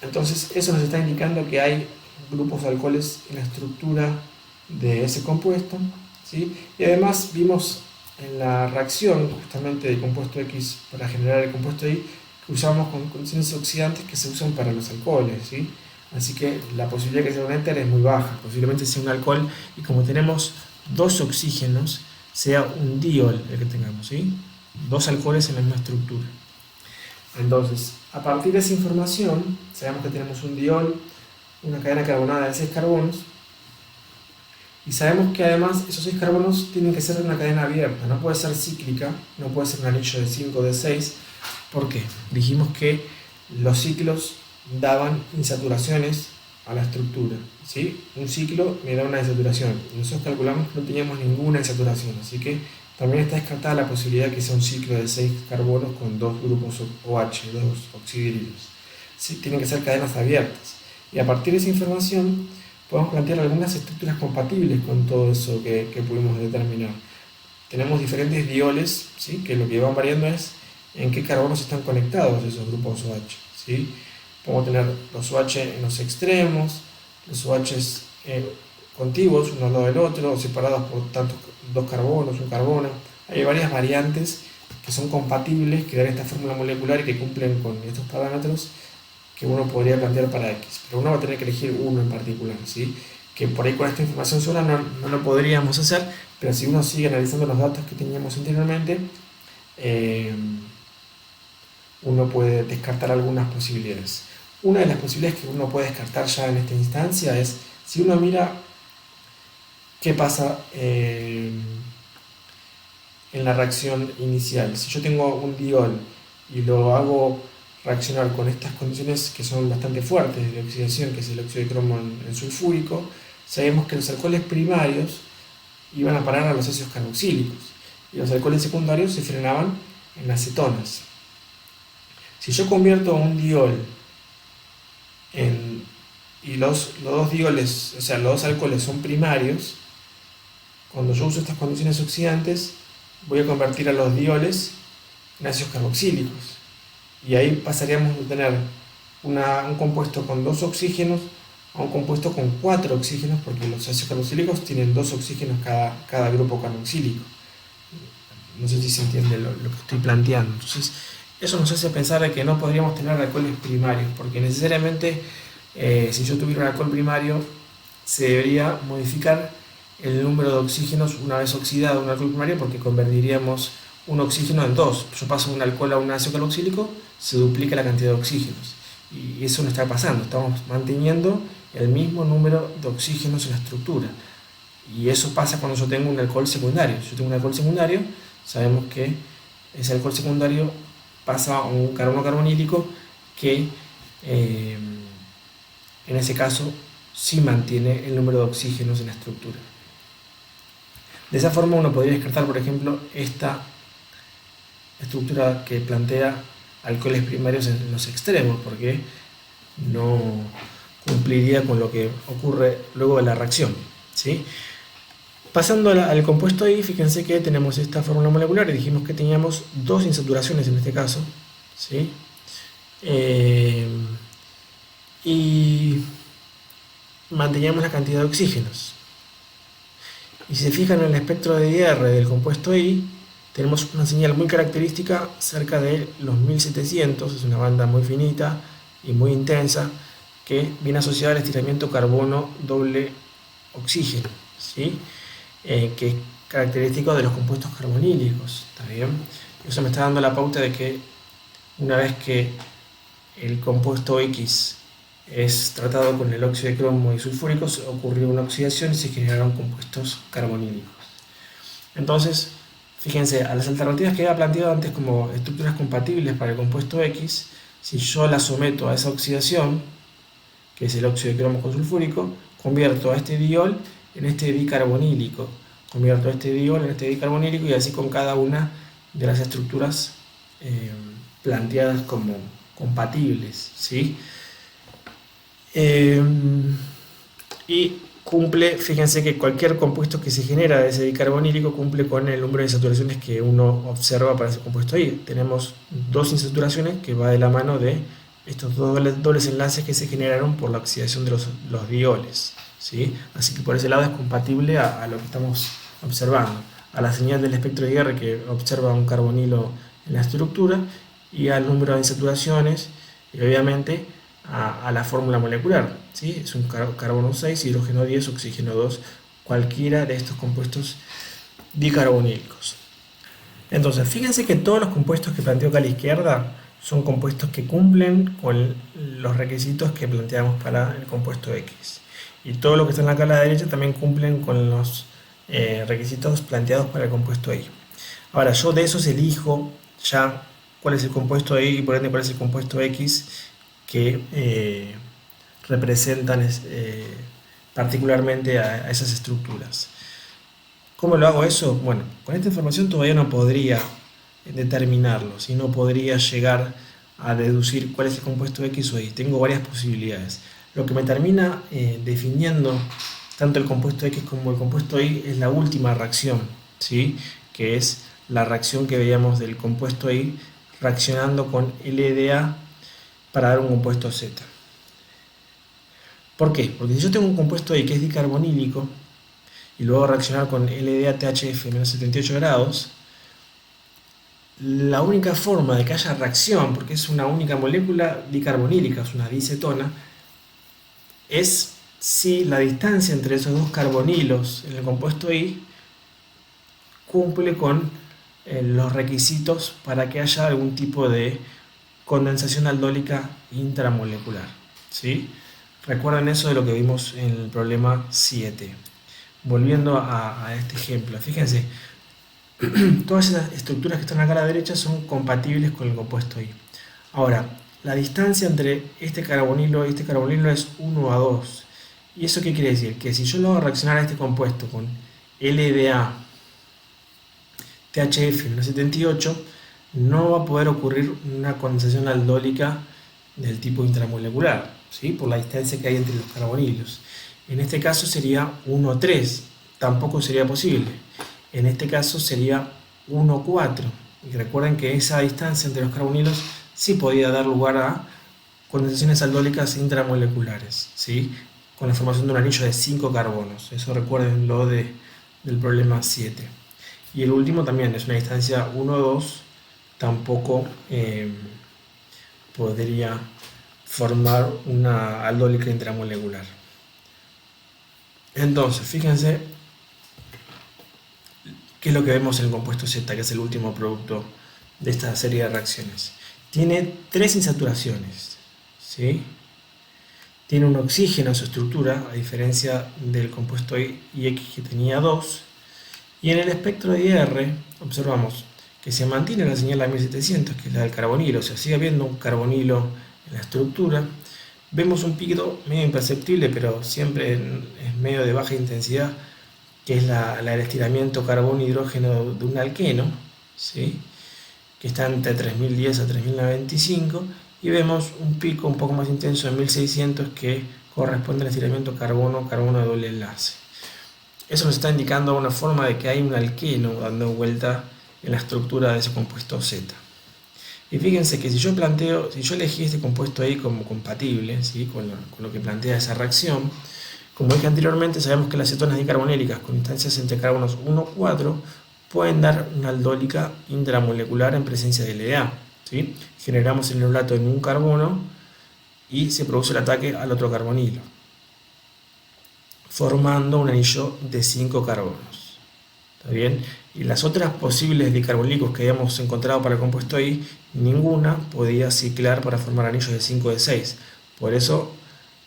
Entonces, eso nos está indicando que hay grupos de alcoholes en la estructura de ese compuesto, ¿sí? Y además vimos en la reacción justamente del compuesto X para generar el compuesto Y que usamos con condiciones oxidantes que se usan para los alcoholes, ¿sí? Así que la posibilidad de que sea un éter es muy baja, posiblemente sea un alcohol, y como tenemos 2 oxígenos, sea un diol el que tengamos, ¿sí? 2 alcoholes en la misma estructura. Entonces, a partir de esa información, sabemos que tenemos un diol, una cadena carbonada de 6 carbonos, y sabemos que además esos 6 carbonos tienen que ser una cadena abierta, no puede ser cíclica, no puede ser un anillo de 5 o de 6, ¿Por qué? Dijimos que los ciclos daban insaturaciones a la estructura, ¿sí? Un ciclo me da una insaturación. Nosotros calculamos que no teníamos ninguna insaturación, así que también está descartada la posibilidad que sea un ciclo de 6 carbonos con 2 grupos OH, 2 oxidrilos. ¿Sí? Tienen que ser cadenas abiertas. Y a partir de esa información podemos plantear algunas estructuras compatibles con todo eso que pudimos determinar. Tenemos diferentes dioles, ¿sí? Que lo que van variando es en qué carbonos están conectados esos grupos OH, ¿sí? Podemos tener los OH en los extremos, los OHs contiguos uno al lado del otro, o separados por tantos dos carbonos, un carbono. Hay varias variantes que son compatibles, que dan esta fórmula molecular y que cumplen con estos parámetros que uno podría plantear para X, pero uno va a tener que elegir uno en particular, ¿sí? Que por ahí con esta información sola no lo podríamos hacer, pero si uno sigue analizando los datos que teníamos anteriormente, uno puede descartar algunas posibilidades. Una de las posibilidades que uno puede descartar ya en esta instancia es, si uno mira qué pasa en la reacción inicial. Si yo tengo un diol y lo hago reaccionar con estas condiciones que son bastante fuertes de oxidación, que es el óxido de cromo en sulfúrico, sabemos que los alcoholes primarios iban a parar a los ácidos carboxílicos y los alcoholes secundarios se frenaban en acetonas. Si yo convierto un diol y los dos dioles, o sea, los dos alcoholes son primarios, cuando yo uso estas condiciones oxidantes, voy a convertir a los dioles en ácidos carboxílicos. Y ahí pasaríamos de tener un compuesto con 2 oxígenos a un compuesto con 4 oxígenos, porque los ácidos carboxílicos tienen 2 oxígenos cada grupo carboxílico. No sé si se entiende lo que estoy planteando. Entonces, eso nos hace pensar de que no podríamos tener alcoholes primarios, porque necesariamente si yo tuviera un alcohol primario, se debería modificar el número de oxígenos una vez oxidado un alcohol primario, porque convertiríamos un oxígeno en 2. Yo paso un alcohol a un ácido carboxílico, se duplica la cantidad de oxígenos. Y eso no está pasando, estamos manteniendo el mismo número de oxígenos en la estructura. Y eso pasa cuando yo tengo un alcohol secundario. Si yo tengo un alcohol secundario, sabemos que ese alcohol secundario pasa a un carbono carbonílico que en ese caso sí mantiene el número de oxígenos en la estructura. De esa forma uno podría descartar, por ejemplo, esta estructura que plantea alcoholes primarios en los extremos, porque no cumpliría con lo que ocurre luego de la reacción, ¿sí? Pasando al compuesto I, fíjense que tenemos esta fórmula molecular y dijimos que teníamos 2 insaturaciones en este caso, ¿sí? Y manteníamos la cantidad de oxígenos. Y si se fijan en el espectro de IR del compuesto I, tenemos una señal muy característica cerca de los 1700, es una banda muy finita y muy intensa, que viene asociada al estiramiento carbono doble oxígeno, ¿sí? Que es característico de los compuestos carbonílicos, ¿está bien? Eso me está dando la pauta de que una vez que el compuesto X es tratado con el óxido de cromo y sulfúricos, ocurrió una oxidación y se generaron compuestos carbonílicos. Entonces, fíjense, a las alternativas que había planteado antes como estructuras compatibles para el compuesto X, si yo las someto a esa oxidación, que es el óxido de cromo con sulfúrico, convierto a este diol en este dicarbonílico, convierto a este diol en este dicarbonílico y así con cada una de las estructuras planteadas como compatibles, ¿sí? Y cumple, fíjense que cualquier compuesto que se genera de ese dicarbonílico cumple con el número de insaturaciones que uno observa para ese compuesto ahí. Tenemos 2 insaturaciones que va de la mano de estos dobles enlaces que se generaron por la oxidación de los dioles, ¿sí? Así que por ese lado es compatible a lo que estamos observando, a la señal del espectro de IR que observa un carbonilo en la estructura y al número de insaturaciones y obviamente a la fórmula molecular, ¿sí? Es un carbono 6, hidrógeno 10, oxígeno 2, cualquiera de estos compuestos dicarbonílicos. Entonces, fíjense que todos los compuestos que planteo acá a la izquierda son compuestos que cumplen con los requisitos que planteamos para el compuesto X. Y todo lo que está acá a la derecha también cumplen con los requisitos planteados para el compuesto Y. Ahora, yo de esos elijo ya cuál es el compuesto Y y por ende cuál es el compuesto X que representan particularmente a esas estructuras. ¿Cómo lo hago eso? Bueno, con esta información todavía no podría determinarlo, si no podría llegar a deducir cuál es el compuesto X o Y. Tengo varias posibilidades. Lo que me termina definiendo tanto el compuesto X como el compuesto Y es la última reacción, ¿sí? Que es la reacción que veíamos del compuesto Y reaccionando con LDA para dar un compuesto Z. ¿Por qué? Porque si yo tengo un compuesto Y que es dicarbonílico y luego reaccionar con LDA-THF menos 78 grados, la única forma de que haya reacción, porque es una única molécula dicarbonílica, es una dicetona, es si la distancia entre esos dos carbonilos en el compuesto Y cumple con los requisitos para que haya algún tipo de condensación aldólica intramolecular, ¿sí? Recuerden eso de lo que vimos en el problema 7. Volviendo a este ejemplo, fíjense, todas esas estructuras que están acá a la derecha son compatibles con el compuesto I. Ahora, la distancia entre este carbonilo y este carbonilo es 1 a 2. ¿Y eso qué quiere decir? Que si yo lo hago reaccionar a este compuesto con LDA, THF menos 78, no va a poder ocurrir una condensación aldólica del tipo intramolecular, ¿sí? Por la distancia que hay entre los carbonilos. En este caso sería 1,3, tampoco sería posible. En este caso sería 1,4. Y recuerden que esa distancia entre los carbonilos sí podía dar lugar a condensaciones aldólicas intramoleculares, ¿sí? Con la formación de un anillo de 5 carbonos. Eso recuerden lo del problema 7. Y el último también es una distancia 1,2, tampoco podría formar una aldólica intramolecular. Entonces, fíjense qué es lo que vemos en el compuesto Z, que es el último producto de esta serie de reacciones. Tiene 3 insaturaciones, ¿sí? Tiene un oxígeno en su estructura, a diferencia del compuesto Y y X que tenía 2. Y en el espectro de IR observamos que se mantiene la señal a 1700, que es la del carbonilo, o sea, sigue habiendo un carbonilo en la estructura. Vemos un pico medio imperceptible, pero siempre es medio de baja intensidad, que es el estiramiento carbono-hidrógeno de un alqueno, ¿sí? Que está entre 3010 a 3095, y vemos un pico un poco más intenso en 1600 que corresponde al estiramiento carbono-carbono de doble enlace. Eso nos está indicando una forma de que hay un alqueno dando vuelta en la estructura de ese compuesto Z. Y fíjense que si yo elegí este compuesto ahí como compatible, ¿sí? con lo que plantea esa reacción, como dije anteriormente, sabemos que las cetonas dicarbonéricas con instancias entre carbonos 1,4 pueden dar una aldólica intramolecular en presencia de LDA, ¿sí? Generamos el enolato en un carbono y se produce el ataque al otro carbonilo, formando un anillo de 5 carbonos. ¿Está bien? Y las otras posibles dicarbonílicos que habíamos encontrado para el compuesto I, ninguna podía ciclar para formar anillos de 5 o de 6. Por eso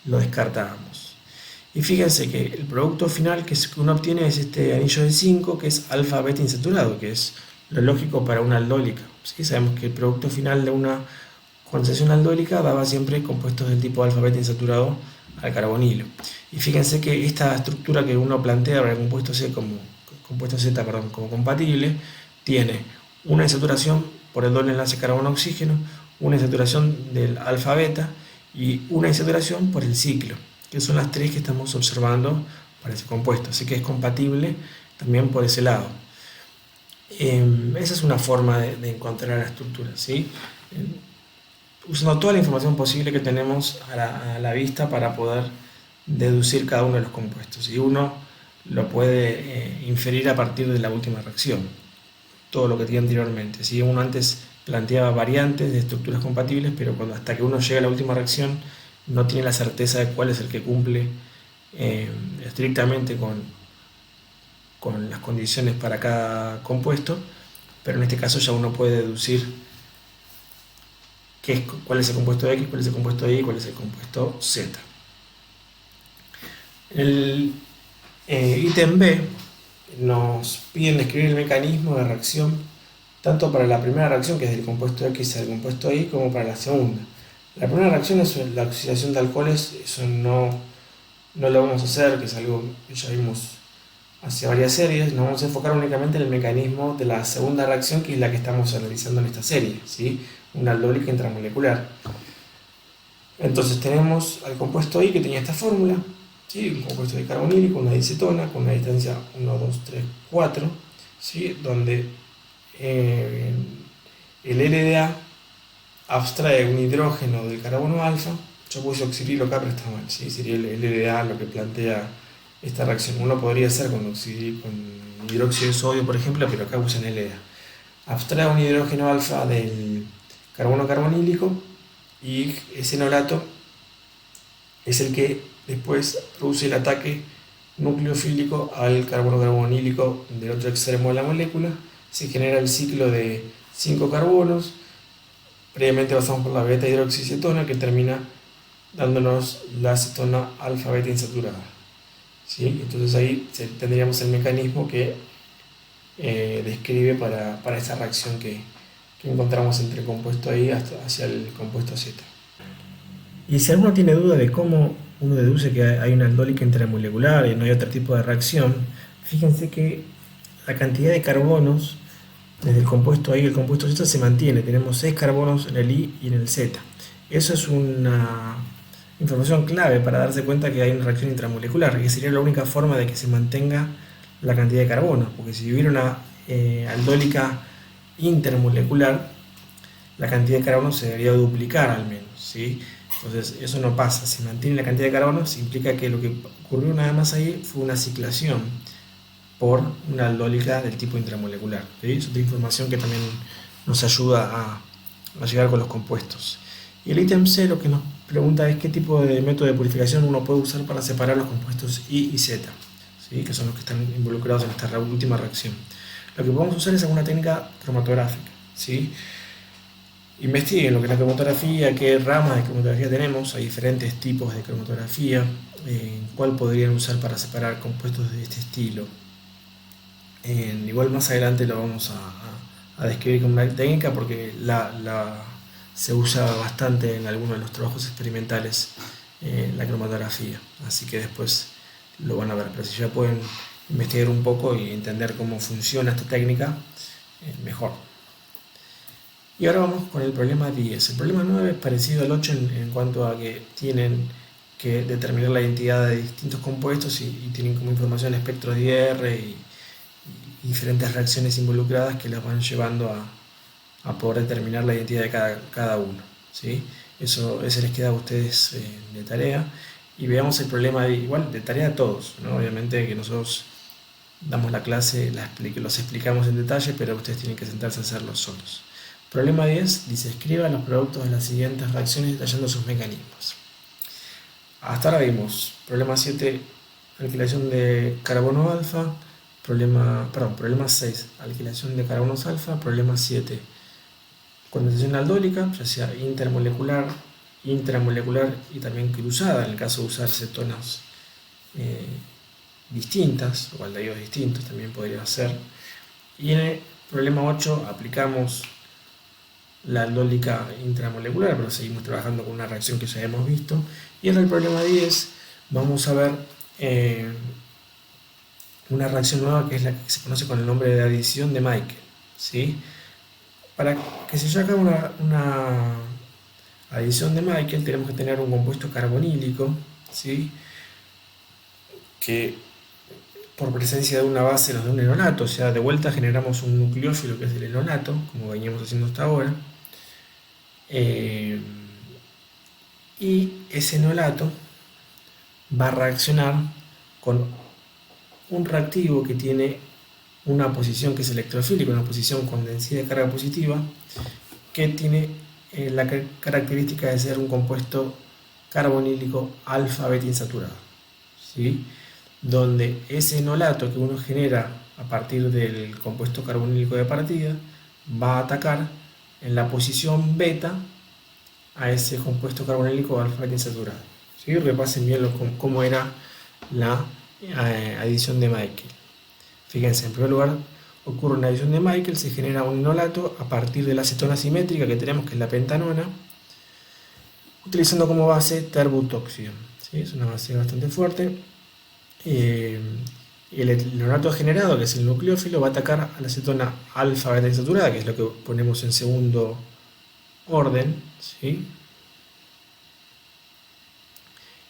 lo descartábamos. Y fíjense que el producto final que uno obtiene es este anillo de 5, que es alfa-beta insaturado, que es lo lógico para una aldólica. ¿Sí? Sabemos que el producto final de una condensación aldólica daba siempre compuestos del tipo alfa-beta insaturado al carbonilo. Y fíjense que esta estructura que uno plantea para el compuesto Z como compatible tiene una insaturación por el doble enlace carbono-oxígeno, una insaturación del alfa-beta y una insaturación por el ciclo, que son las 3 que estamos observando para ese compuesto, así que es compatible también por ese lado. Esa es una forma de encontrar la estructura, ¿sí? Usando toda la información posible que tenemos a la vista para poder deducir cada uno de los compuestos, y uno lo puede inferir a partir de la última reacción, todo lo que tenía anteriormente. ¿Sí? Uno antes planteaba variantes de estructuras compatibles, pero hasta que uno llega a la última reacción no tiene la certeza de cuál es el que cumple estrictamente con las condiciones para cada compuesto, pero en este caso ya uno puede deducir cuál es el compuesto X, cuál es el compuesto Y, cuál es el compuesto Z. El ítem B nos piden describir el mecanismo de reacción tanto para la primera reacción, que es del compuesto X al compuesto Y, como para la segunda. La primera reacción es la oxidación de alcoholes, eso no lo vamos a hacer, que es algo que ya vimos hace varias series. Nos vamos a enfocar únicamente en el mecanismo de la segunda reacción, que es la que estamos analizando en esta serie, ¿sí? Una aldólica intramolecular. Entonces tenemos al compuesto I, que tenía esta fórmula, ¿sí? Un compuesto de carbonílico, una dicetona, con una distancia 1, 2, 3, 4, ¿sí? Donde el LDA abstrae un hidrógeno del carbono alfa. Yo puse oxidrilo acá, pero está mal, ¿sí? Sería el LDA lo que plantea esta reacción. Uno podría hacer con hidróxido de sodio, por ejemplo, pero acá usan LDA. Abstrae un hidrógeno alfa del carbono carbonílico, y ese enolato es el que después produce el ataque nucleofílico al carbono carbonílico del otro extremo de la molécula. Se genera el ciclo de 5 carbonos. Previamente pasamos por la beta hidroxicetona, que termina dándonos la cetona alfa beta insaturada, ¿sí? Entonces ahí tendríamos el mecanismo que describe para esa reacción que encontramos entre el compuesto I hacia el compuesto Z. Y si alguno tiene duda de cómo uno deduce que hay una aldólica intramolecular y no hay otro tipo de reacción, fíjense que la cantidad de carbonos desde el compuesto I y el compuesto Z se mantiene. Tenemos 6 carbonos en el I y en el Z. Eso es una información clave para darse cuenta que hay una reacción intramolecular, que sería la única forma de que se mantenga la cantidad de carbonos, porque si hubiera una aldólica intermolecular, la cantidad de carbonos se debería duplicar al menos, ¿sí? Entonces eso no pasa. Si mantiene la cantidad de carbonos, implica que lo que ocurrió nada más ahí fue una ciclación por una aldólica del tipo intramolecular, ¿sí? Es otra información que también nos ayuda a llegar con los compuestos. Y el ítem C lo que nos pregunta es qué tipo de método de purificación uno puede usar para separar los compuestos I y Z, ¿sí? Que son los que están involucrados en esta última reacción. Lo que podemos usar es alguna técnica cromatográfica, ¿sí? Investiguen lo que es la cromatografía, qué ramas de cromatografía tenemos, hay diferentes tipos de cromatografía, cuál podrían usar para separar compuestos de este estilo. Igual más adelante lo vamos a describir con una técnica, porque se usa bastante en algunos de los trabajos experimentales la cromatografía, así que después lo van a ver, pero si ya pueden investigar un poco y entender cómo funciona esta técnica, mejor. Y ahora vamos con el problema 10. El problema 9 es parecido al 8 en cuanto a que tienen que determinar la identidad de distintos compuestos y tienen como información espectros de IR y diferentes reacciones involucradas que las van llevando a poder determinar la identidad de cada uno, ¿sí? Eso les queda a ustedes de tarea. Y veamos el problema igual de tarea a todos, ¿no? Obviamente que nosotros damos la clase, los explicamos en detalle, pero ustedes tienen que sentarse a hacerlo solos. Problema 10 dice: escriba los productos de las siguientes reacciones detallando sus mecanismos. Hasta ahora vimos problema 7, alquilación de carbono alfa, problema 6, alquilación de carbonos alfa, problema 7, condensación aldólica, ya sea intermolecular, intramolecular y también cruzada, en el caso de usar cetonas distintas o aldehídos distintos también podría ser. Y en el problema 8 aplicamos la aldólica intramolecular, pero seguimos trabajando con una reacción que ya hemos visto. Y en el problema 10 vamos a ver una reacción nueva, que es la que se conoce con el nombre de adición de Michael, ¿sí? Para que se lleve a cabo una adición de Michael tenemos que tener un compuesto carbonílico, ¿sí? Que por presencia de una base nos da un enolato, o sea, de vuelta generamos un nucleófilo que es el enolato, como veníamos haciendo hasta ahora. Y ese enolato va a reaccionar con un reactivo que tiene una posición que es electrofílica, una posición con densidad de carga positiva, que tiene la característica de ser un compuesto carbonílico alfa beta insaturado, ¿sí? Donde ese enolato que uno genera a partir del compuesto carbonílico de partida va a atacar en la posición beta a ese compuesto carbonílico alfa beta insaturado, ¿sí? Repasen bien cómo era la adición de Michael. Fíjense, en primer lugar, ocurre una adición de Michael, se genera un enolato a partir de la acetona simétrica que tenemos, que es la pentanona, utilizando como base terbutóxido. ¿Sí? Es una base bastante fuerte. Y el enolato generado, que es el nucleófilo, va a atacar a la acetona alfa beta insaturada, que es lo que ponemos en segundo orden, ¿sí?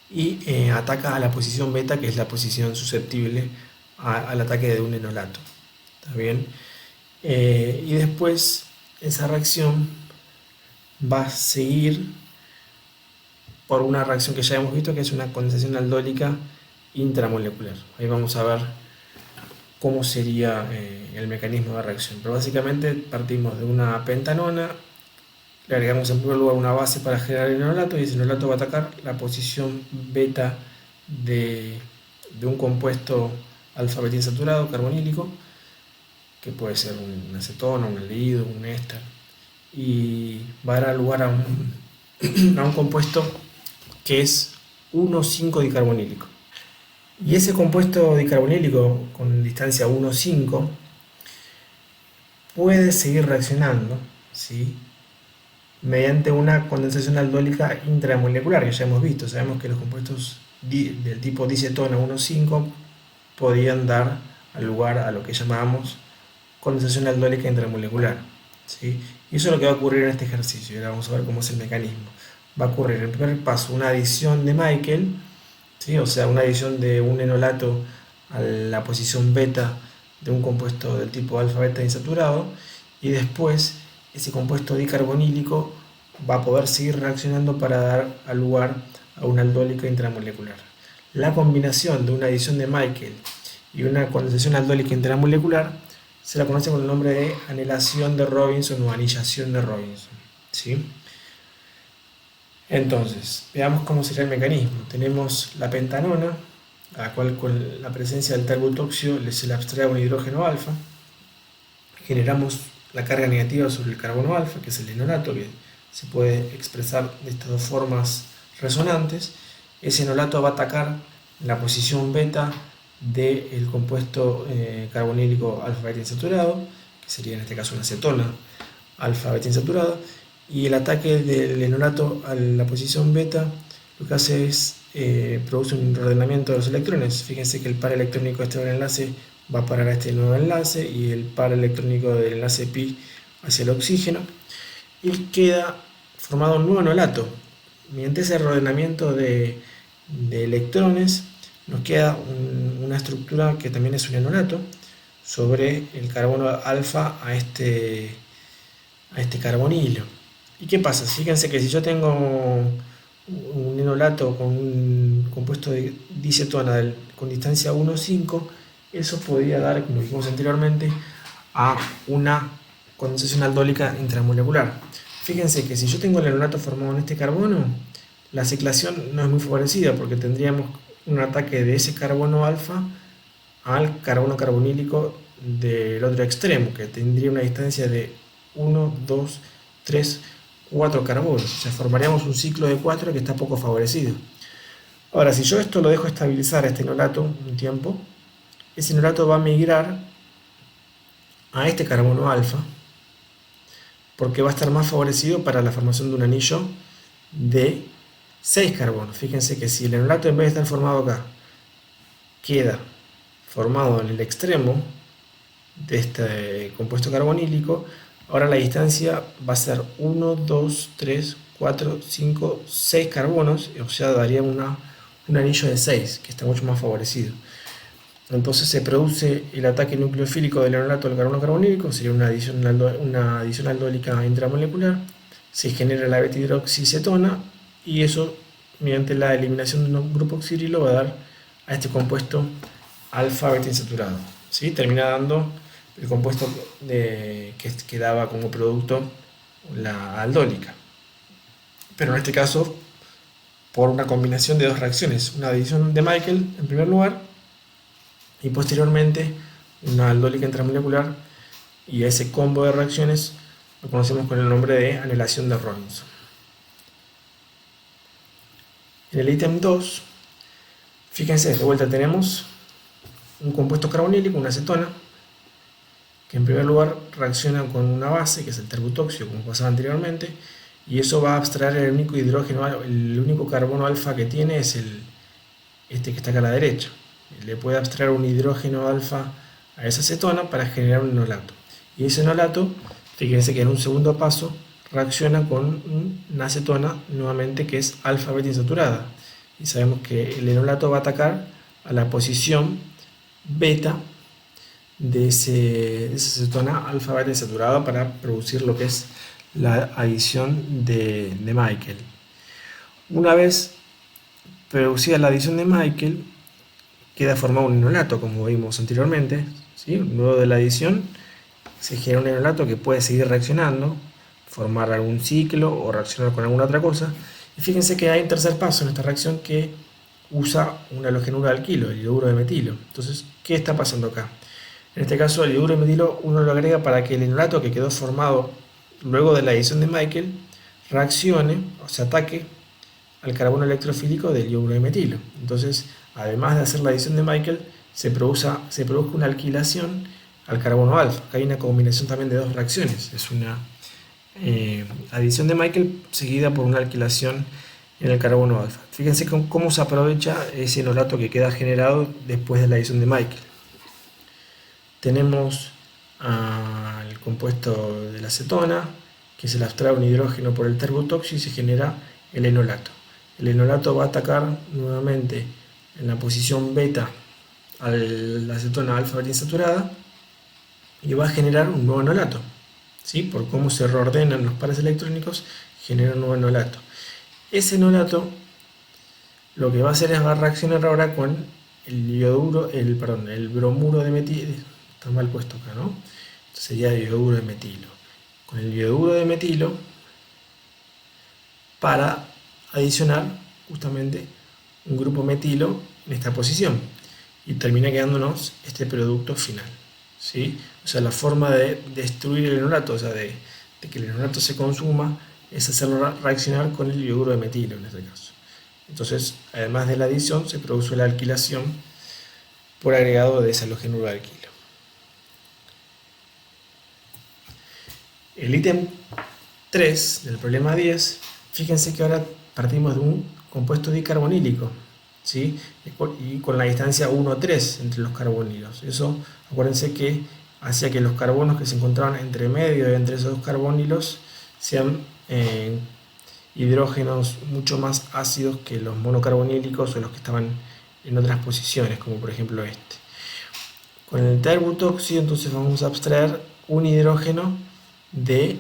Y ataca a la posición beta, que es la posición susceptible al ataque de un enolato. ¿Está bien? Y después esa reacción va a seguir por una reacción que ya hemos visto, que es una condensación aldólica intramolecular. Ahí vamos a ver cómo sería el mecanismo de reacción. Pero básicamente partimos de una pentanona, le agregamos en primer lugar una base para generar el enolato, y ese enolato va a atacar la posición beta de un compuesto alfa beta insaturado carbonílico, que puede ser un acetona, un aldehído, un éster, y va a dar lugar a un compuesto que es 1,5-dicarbonílico. Y ese compuesto dicarbonílico con distancia 1,5 puede seguir reaccionando, ¿sí?, mediante una condensación aldólica intramolecular, que ya hemos visto. Sabemos que los compuestos del tipo dicetona 1,5 podían dar lugar a lo que llamamos condensación aldólica intramolecular, ¿sí? Y eso es lo que va a ocurrir en este ejercicio. Ahora vamos a ver cómo es el mecanismo. Va a ocurrir en el primer paso una adición de Michael, ¿sí? O sea, una adición de un enolato a la posición beta de un compuesto del tipo alfa beta insaturado, y después ese compuesto dicarbonílico va a poder seguir reaccionando para dar lugar a una aldólica intramolecular. La combinación de una adición de Michael y una condensación aldólica intramolecular se la conoce con el nombre de anelación de Robinson o anillación de Robinson, ¿sí? Entonces, veamos cómo sería el mecanismo. Tenemos la pentanona, a la cual con la presencia del terbutóxido se le abstrae un hidrógeno alfa. Generamos la carga negativa sobre el carbono alfa, que es el enolato, que se puede expresar de estas dos formas resonantes. Ese enolato va a atacar la posición beta del compuesto carbonílico alfa beta insaturado, que sería en este caso una acetona alfa beta insaturada, y el ataque del enolato a la posición beta lo que hace es produce un reordenamiento de los electrones. Fíjense que el par electrónico de este enlace va a parar a este nuevo enlace, y el par electrónico del enlace pi hacia el oxígeno, y queda formado un nuevo enolato. Mediante ese reordenamiento de electrones nos queda una estructura que también es un enolato sobre el carbono alfa a este carbonilo. ¿Y qué pasa? Fíjense que si yo tengo un enolato con un compuesto de dicetona con distancia 1,5, eso podría dar, como dijimos anteriormente, a una condensación aldólica intramolecular. Fíjense que si yo tengo el enolato formado en este carbono, la ciclación no es muy favorecida, porque tendríamos un ataque de ese carbono alfa al carbono carbonílico del otro extremo, que tendría una distancia de 1, 2, 3, 4 carbonos. O sea, formaríamos un ciclo de 4 que está poco favorecido. Ahora, si yo esto lo dejo estabilizar a este enolato un tiempo, ese enolato va a migrar a este carbono alfa, porque va a estar más favorecido para la formación de un anillo de 6 carbonos. Fíjense que si el enolato, en vez de estar formado acá, queda formado en el extremo de este compuesto carbonílico, ahora la distancia va a ser 1, 2, 3, 4, 5, 6 carbonos, o sea, daría un anillo de 6, que está mucho más favorecido. Entonces se produce el ataque nucleofílico del enolato al carbono carbonílico, sería una adición aldólica intramolecular, se genera la beta-hidroxicetona, y eso, mediante la eliminación de un grupo oxidrilo, va a dar a este compuesto alfa beta insaturado, ¿sí? Termina dando el compuesto que daba como producto la aldólica, pero en este caso por una combinación de dos reacciones, una adición de Michael en primer lugar, y posteriormente una aldólica intramolecular, y a ese combo de reacciones lo conocemos con el nombre de anelación de Robinson. En el ítem 2, fíjense, de vuelta tenemos un compuesto carbonílico, una acetona, que en primer lugar reacciona con una base, que es el terbutóxido, como pasaba anteriormente, y eso va a abstraer el único hidrógeno, el único carbono alfa que tiene es este que está acá a la derecha. Le puede abstraer un hidrógeno alfa a esa cetona para generar un enolato. Y ese enolato, fíjense que en un segundo paso reacciona con una acetona nuevamente que es alfa beta insaturada. Y sabemos que el enolato va a atacar a la posición beta de esa cetona alfa beta insaturada para producir lo que es la adición de Michael. Una vez producida la adición de Michael, queda formado un enolato, como vimos anteriormente, ¿sí? Luego de la adición se genera un enolato que puede seguir reaccionando, formar algún ciclo o reaccionar con alguna otra cosa. Y fíjense que hay un tercer paso en esta reacción que usa un halogenuro de alquilo, el yoduro de metilo. Entonces, ¿qué está pasando acá? En este caso, el yoduro de metilo uno lo agrega para que el enolato que quedó formado luego de la adición de Michael reaccione o se ataque al carbono electrofílico del yoduro de metilo. Entonces, además de hacer la adición de Michael, se produzca una alquilación al carbono alfa. Acá hay una combinación también de dos reacciones. Es una adición de Michael seguida por una alquilación en el carbono alfa. Fíjense cómo se aprovecha ese enolato que queda generado después de la adición de Michael. Tenemos el compuesto de la acetona, que se le abstrae un hidrógeno por el terbutóxido y se genera el enolato. El enolato va a atacar nuevamente en la posición beta a la acetona alfa beta insaturada y va a generar un nuevo enolato. ¿Sí? Por cómo se reordenan los pares electrónicos, genera un nuevo enolato. Ese enolato lo que va a hacer es va a reaccionar ahora con el bromuro de metilo. Está mal puesto acá, ¿no? Entonces sería yoduro de metilo. Con el yoduro de metilo para adicionar justamente un grupo metilo en esta posición y termina quedándonos este producto final, ¿sí? O sea, la forma de destruir el enolato, o sea, de que el enolato se consuma, es hacerlo reaccionar con el yoduro de metilo en este caso. Entonces, además de la adición, se produce la alquilación por agregado de ese halogenuro de alquilo. El ítem 3 del problema 10, fíjense que ahora partimos de un compuesto dicarbonílico, ¿sí? Y con la distancia 1,3 entre los carbonilos. Eso, acuérdense que hacía que los carbonos que se encontraban entre medio de entre esos dos carbonilos sean hidrógenos mucho más ácidos que los monocarbonílicos o los que estaban en otras posiciones, como por ejemplo este. Con el terbutóxido entonces vamos a abstraer un hidrógeno del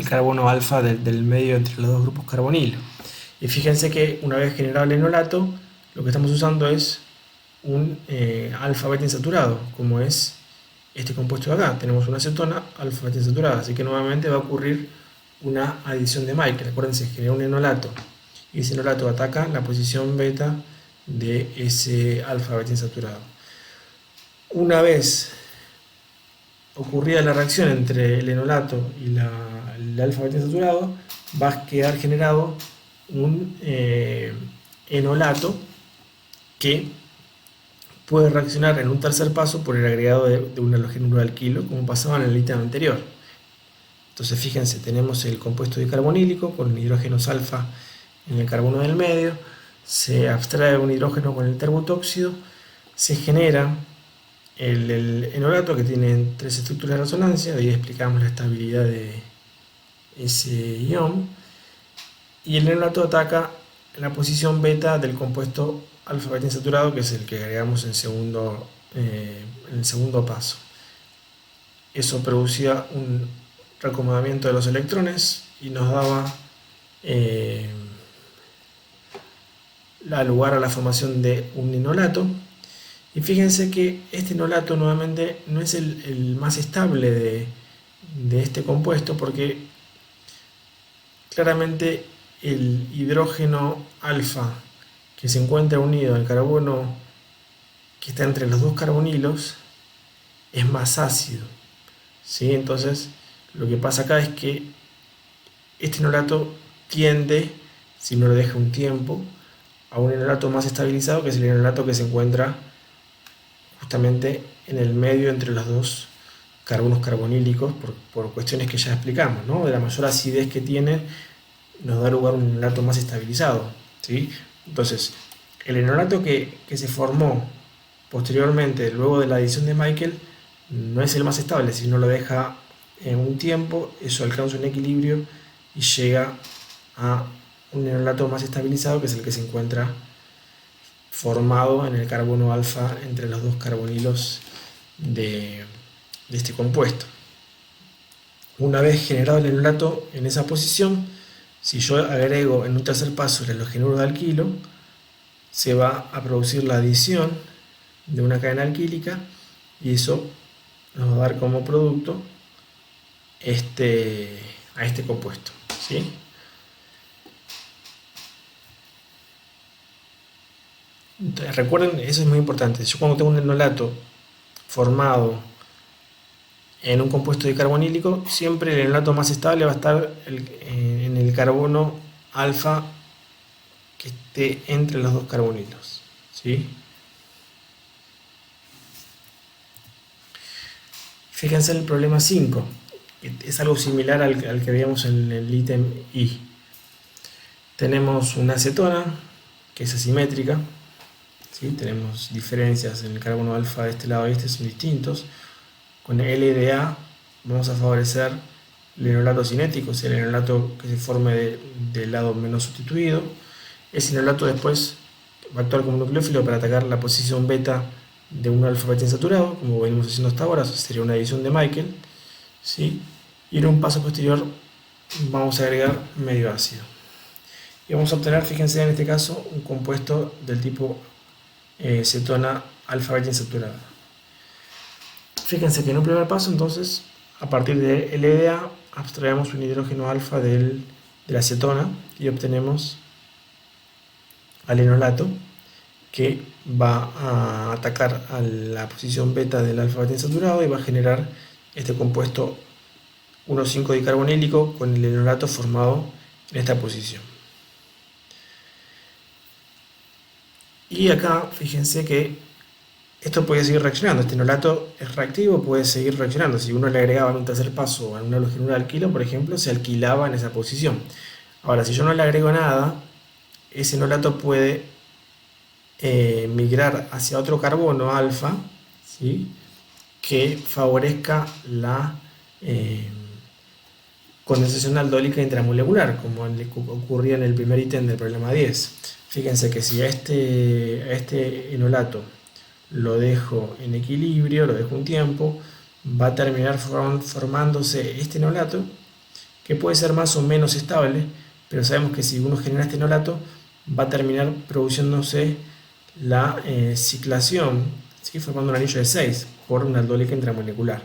carbono alfa del medio entre los dos grupos carbonilos. Y fíjense que una vez generado el enolato, lo que estamos usando es un alfa beta insaturado, como es este compuesto de acá. Tenemos una acetona alfa beta insaturada, así que nuevamente va a ocurrir una adición de Michael. Acuérdense, genera un enolato y ese enolato ataca la posición beta de ese alfa beta insaturado. Una vez ocurrida la reacción entre el enolato y el alfa beta insaturado, va a quedar generado un enolato que puede reaccionar en un tercer paso por el agregado de un halogenuro de alquilo, como pasaba en el ítem anterior. Entonces fíjense, tenemos el compuesto dicarbonílico con hidrógenos alfa en el carbono del medio, se abstrae un hidrógeno con el terbutóxido, se genera el enolato que tiene tres estructuras de resonancia, de ahí explicamos la estabilidad de ese ion, y el enolato ataca la posición beta del compuesto alfa beta insaturado, que es el que agregamos en el segundo paso. Eso producía un reacomodamiento de los electrones y nos daba lugar a la formación de un enolato. Y fíjense que este enolato nuevamente no es el más estable de este compuesto, porque claramente el hidrógeno alfa que se encuentra unido al carbono que está entre los dos carbonilos es más ácido, ¿sí? Entonces lo que pasa acá es que este enolato tiende, si no lo deja un tiempo, a un enolato más estabilizado, que es el enolato que se encuentra justamente en el medio entre los dos carbonos carbonílicos por cuestiones que ya explicamos, ¿no? De la mayor acidez que tiene nos da lugar a un enolato más estabilizado, ¿sí? Entonces, el enolato que se formó posteriormente, luego de la adición de Michael, no es el más estable, si no lo deja en un tiempo, eso alcanza un equilibrio y llega a un enolato más estabilizado, que es el que se encuentra formado en el carbono alfa entre los dos carbonilos de este compuesto. Una vez generado el enolato en esa posición, si yo agrego en un tercer paso el halogenuro de alquilo, se va a producir la adición de una cadena alquílica y eso nos va a dar como producto a este compuesto, ¿sí? Entonces, recuerden, eso es muy importante. Yo cuando tengo un enolato formado en un compuesto dicarbonílico, siempre el enolato más estable va a estar en el carbono alfa que esté entre los dos carbonilos, ¿sí? Fíjense en el problema 5, es algo similar al que veíamos en el ítem I. Tenemos una acetona que es asimétrica, ¿sí? Tenemos diferencias en el carbono alfa de este lado y este son distintos. Con LDA vamos a favorecer el enolato cinético, o sea, el enolato que se forme del lado menos sustituido. Ese enolato después va a actuar como nucleófilo para atacar la posición beta de un alfa beta insaturado, como venimos haciendo hasta ahora, sería una adición de Michael, ¿sí? Y en un paso posterior vamos a agregar medio ácido. Y vamos a obtener, fíjense en este caso, un compuesto del tipo cetona alfa beta insaturada. Fíjense que en un primer paso, entonces, a partir de LDA, abstraemos un hidrógeno alfa de la acetona y obtenemos al enolato, que va a atacar a la posición beta del alfa beta insaturado y va a generar este compuesto 1,5 dicarbonílico con el enolato formado en esta posición. Y acá fíjense que esto puede seguir reaccionando, este enolato es reactivo, puede seguir reaccionando. Si uno le agregaba en un tercer paso a un halogenuro de alquilo, por ejemplo, se alquilaba en esa posición. Ahora, si yo no le agrego nada, ese enolato puede migrar hacia otro carbono alfa, ¿sí? Que favorezca la condensación aldólica intramolecular, como ocurría en el primer ítem del problema 10. Fíjense que si a este enolato lo dejo en equilibrio, lo dejo un tiempo, va a terminar formándose este enolato, que puede ser más o menos estable, pero sabemos que si uno genera este enolato, va a terminar produciéndose la ciclación, ¿sí? Formando un anillo de 6 por una aldólica intramolecular.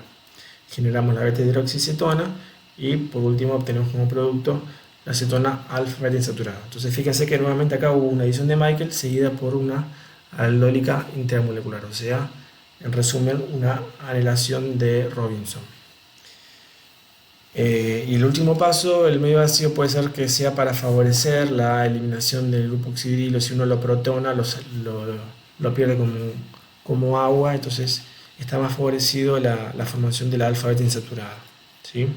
Generamos la beta-hidroxicetona y por último obtenemos como producto la acetona alfa beta insaturada. Entonces fíjense que nuevamente acá hubo una adición de Michael seguida por una aldólica intermolecular, o sea, en resumen, una anilación de Robinson. Y el último paso, el medio ácido, puede ser que sea para favorecer la eliminación del grupo oxidrilo. Si uno lo protona, lo pierde como agua, entonces está más favorecido la formación de la alfa beta insaturada, ¿sí?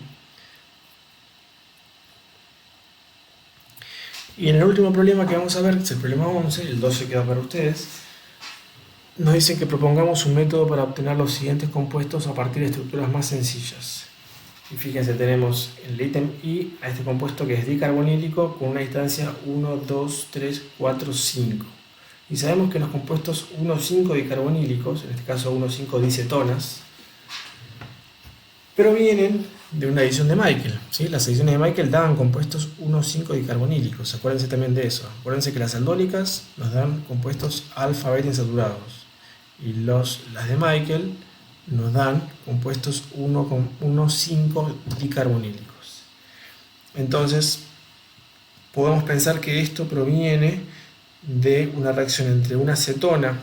Y en el último problema que vamos a ver, que es el problema 11, el 12 queda para ustedes, nos dicen que propongamos un método para obtener los siguientes compuestos a partir de estructuras más sencillas. Y fíjense, tenemos el ítem I a este compuesto que es dicarbonílico con una distancia 1, 2, 3, 4, 5. Y sabemos que los compuestos 1,5 dicarbonílicos, en este caso 1,5 dicetonas, provienen de una adición de Michael, ¿sí? Las adiciones de Michael daban compuestos 1,5 dicarbonílicos, acuérdense también de eso. Acuérdense que las aldólicas nos dan compuestos alfa beta insaturados y las de Michael nos dan compuestos 1,5 dicarbonílicos. Entonces, podemos pensar que esto proviene de una reacción entre una acetona,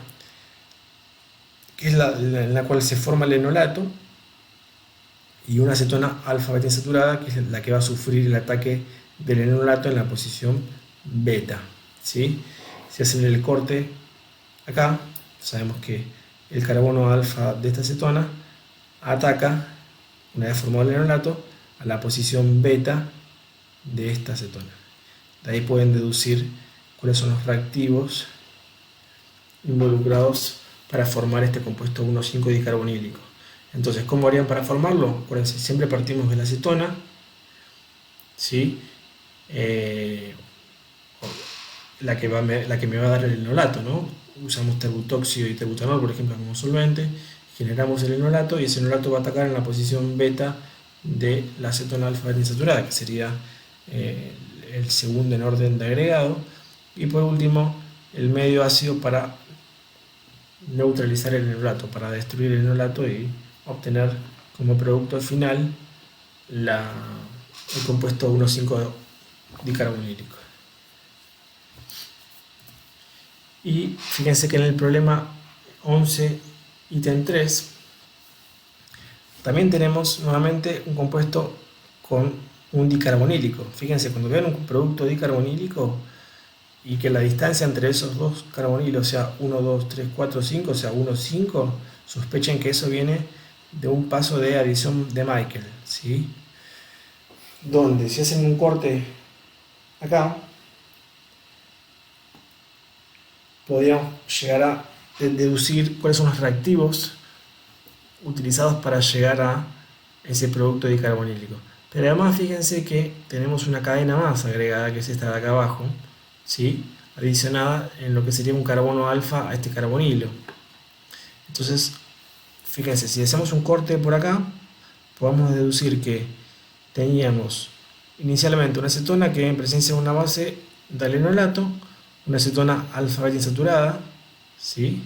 que es en la cual se forma el enolato, y una acetona alfa beta insaturada, que es la que va a sufrir el ataque del enolato en la posición beta, ¿sí? Si hacen el corte acá, sabemos que el carbono alfa de esta cetona ataca, una vez formado el enolato, a la posición beta de esta cetona. De ahí pueden deducir cuáles son los reactivos involucrados para formar este compuesto 1,5-dicarbonílico. Entonces, ¿cómo harían para formarlo? Acuérdense, siempre partimos de la cetona, ¿sí? La que me va a dar el enolato, ¿no? Usamos terbutóxido y terbutanol, por ejemplo, como solvente, generamos el enolato y ese enolato va a atacar en la posición beta de la cetona alfa insaturada, que sería el segundo en orden de agregado, y por último el medio ácido para neutralizar el enolato, para destruir el enolato y obtener como producto final el compuesto 1,5-dicarbonílico. Y fíjense que en el problema 11, ítem 3, también tenemos nuevamente un compuesto con un dicarbonílico. Fíjense, cuando vean un producto dicarbonílico y que la distancia entre esos dos carbonilos sea 1, 2, 3, 4, 5, o sea 1, 5, sospechen que eso viene de un paso de adición de Michael, ¿sí? Donde si hacen un corte acá, podríamos llegar a deducir cuáles son los reactivos utilizados para llegar a ese producto dicarbonílico. Pero además fíjense que tenemos una cadena más agregada, que es esta de acá abajo, ¿sí? Adicionada en lo que sería un carbono alfa a este carbonilo. Entonces, fíjense, si hacemos un corte por acá, podemos deducir que teníamos inicialmente una cetona que en presencia de una base da el enolato, una cetona alfa beta insaturada, ¿sí?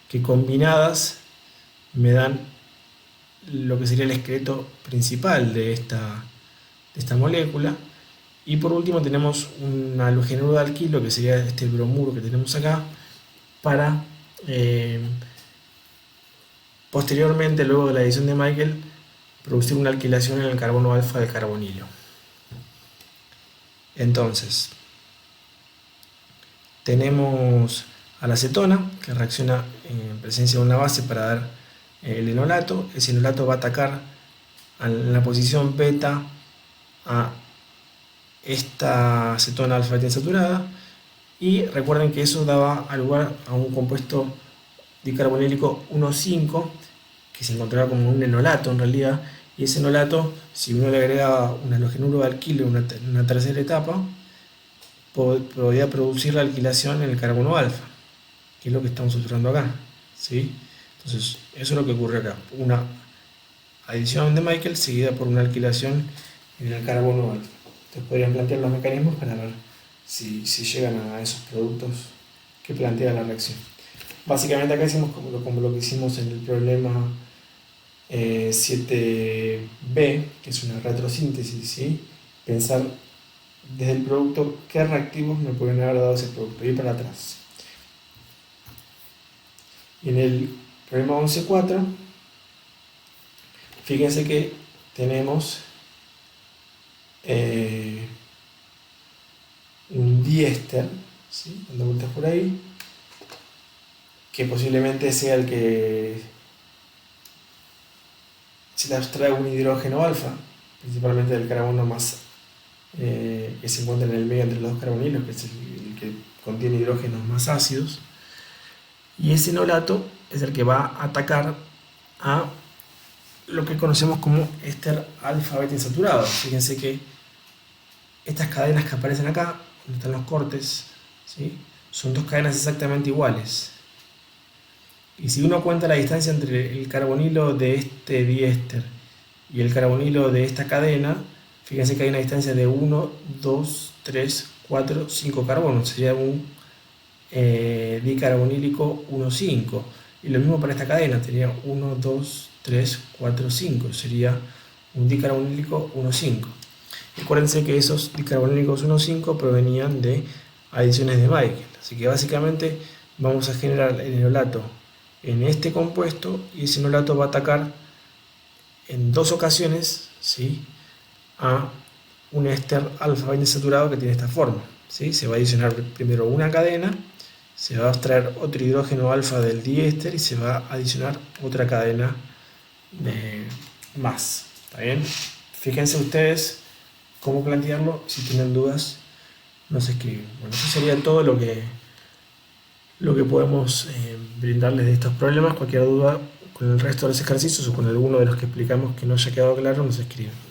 Que combinadas me dan lo que sería el esqueleto principal de esta molécula. Y por último tenemos un halogenuro de alquilo, que sería este bromuro que tenemos acá, para posteriormente, luego de la adición de Michael, producir una alquilación en el carbono alfa del carbonilo. Entonces, tenemos a la cetona, que reacciona en presencia de una base para dar el enolato. Ese enolato va a atacar en la posición beta a esta cetona alfa insaturada, y recuerden que eso daba lugar a un compuesto dicarbonílico 1,5 que se encontraba como un enolato en realidad, y ese enolato, si uno le agregaba un halogenuro de alquilo en una tercera etapa, podía producir la alquilación en el carbono alfa, que es lo que estamos observando acá, ¿sí? Entonces, eso es lo que ocurre acá, una adición de Michael seguida por una alquilación en el carbono alfa. Entonces podrían plantear los mecanismos para ver si llegan a esos productos que plantea la reacción. Básicamente acá hicimos como lo que hicimos en el problema 7b, que es una retrosíntesis, ¿sí? Pensar desde el producto qué reactivos me pueden haber dado ese producto, ir para atrás. Y en el problema 11.4, fíjense que tenemos un diéster, ¿sí? Dando vueltas por ahí, que posiblemente sea el que se le abstrae un hidrógeno alfa, principalmente del carbono más que se encuentra en el medio entre los dos carbonilos, que es el que contiene hidrógenos más ácidos, y ese enolato es el que va a atacar a lo que conocemos como éster alfa beta insaturado. Fíjense que estas cadenas que aparecen acá, donde están los cortes, ¿sí? Son dos cadenas exactamente iguales. Y si uno cuenta la distancia entre el carbonilo de este diéster y el carbonilo de esta cadena, fíjense que hay una distancia de 1, 2, 3, 4, 5 carbonos. Sería un dicarbonílico 1,5. Y lo mismo para esta cadena, tenía 1, 2, 3, 4, 5. Sería un dicarbonílico 1,5. Acuérdense que esos dicarbonílicos 1,5 provenían de adiciones de Michael. Así que básicamente vamos a generar el enolato en este compuesto, y ese enolato va a atacar en dos ocasiones, ¿sí? A un éster alfa beta insaturado que tiene esta forma, ¿sí? Se va a adicionar primero una cadena, se va a extraer otro hidrógeno alfa del diéster y se va a adicionar otra cadena más. ¿Está bien? Fíjense ustedes cómo plantearlo. Si tienen dudas, nos escriben. Bueno, eso sería todo lo que podemos brindarles de estos problemas. Cualquier duda con el resto de los ejercicios o con alguno de los que explicamos que no haya quedado claro, nos escriben.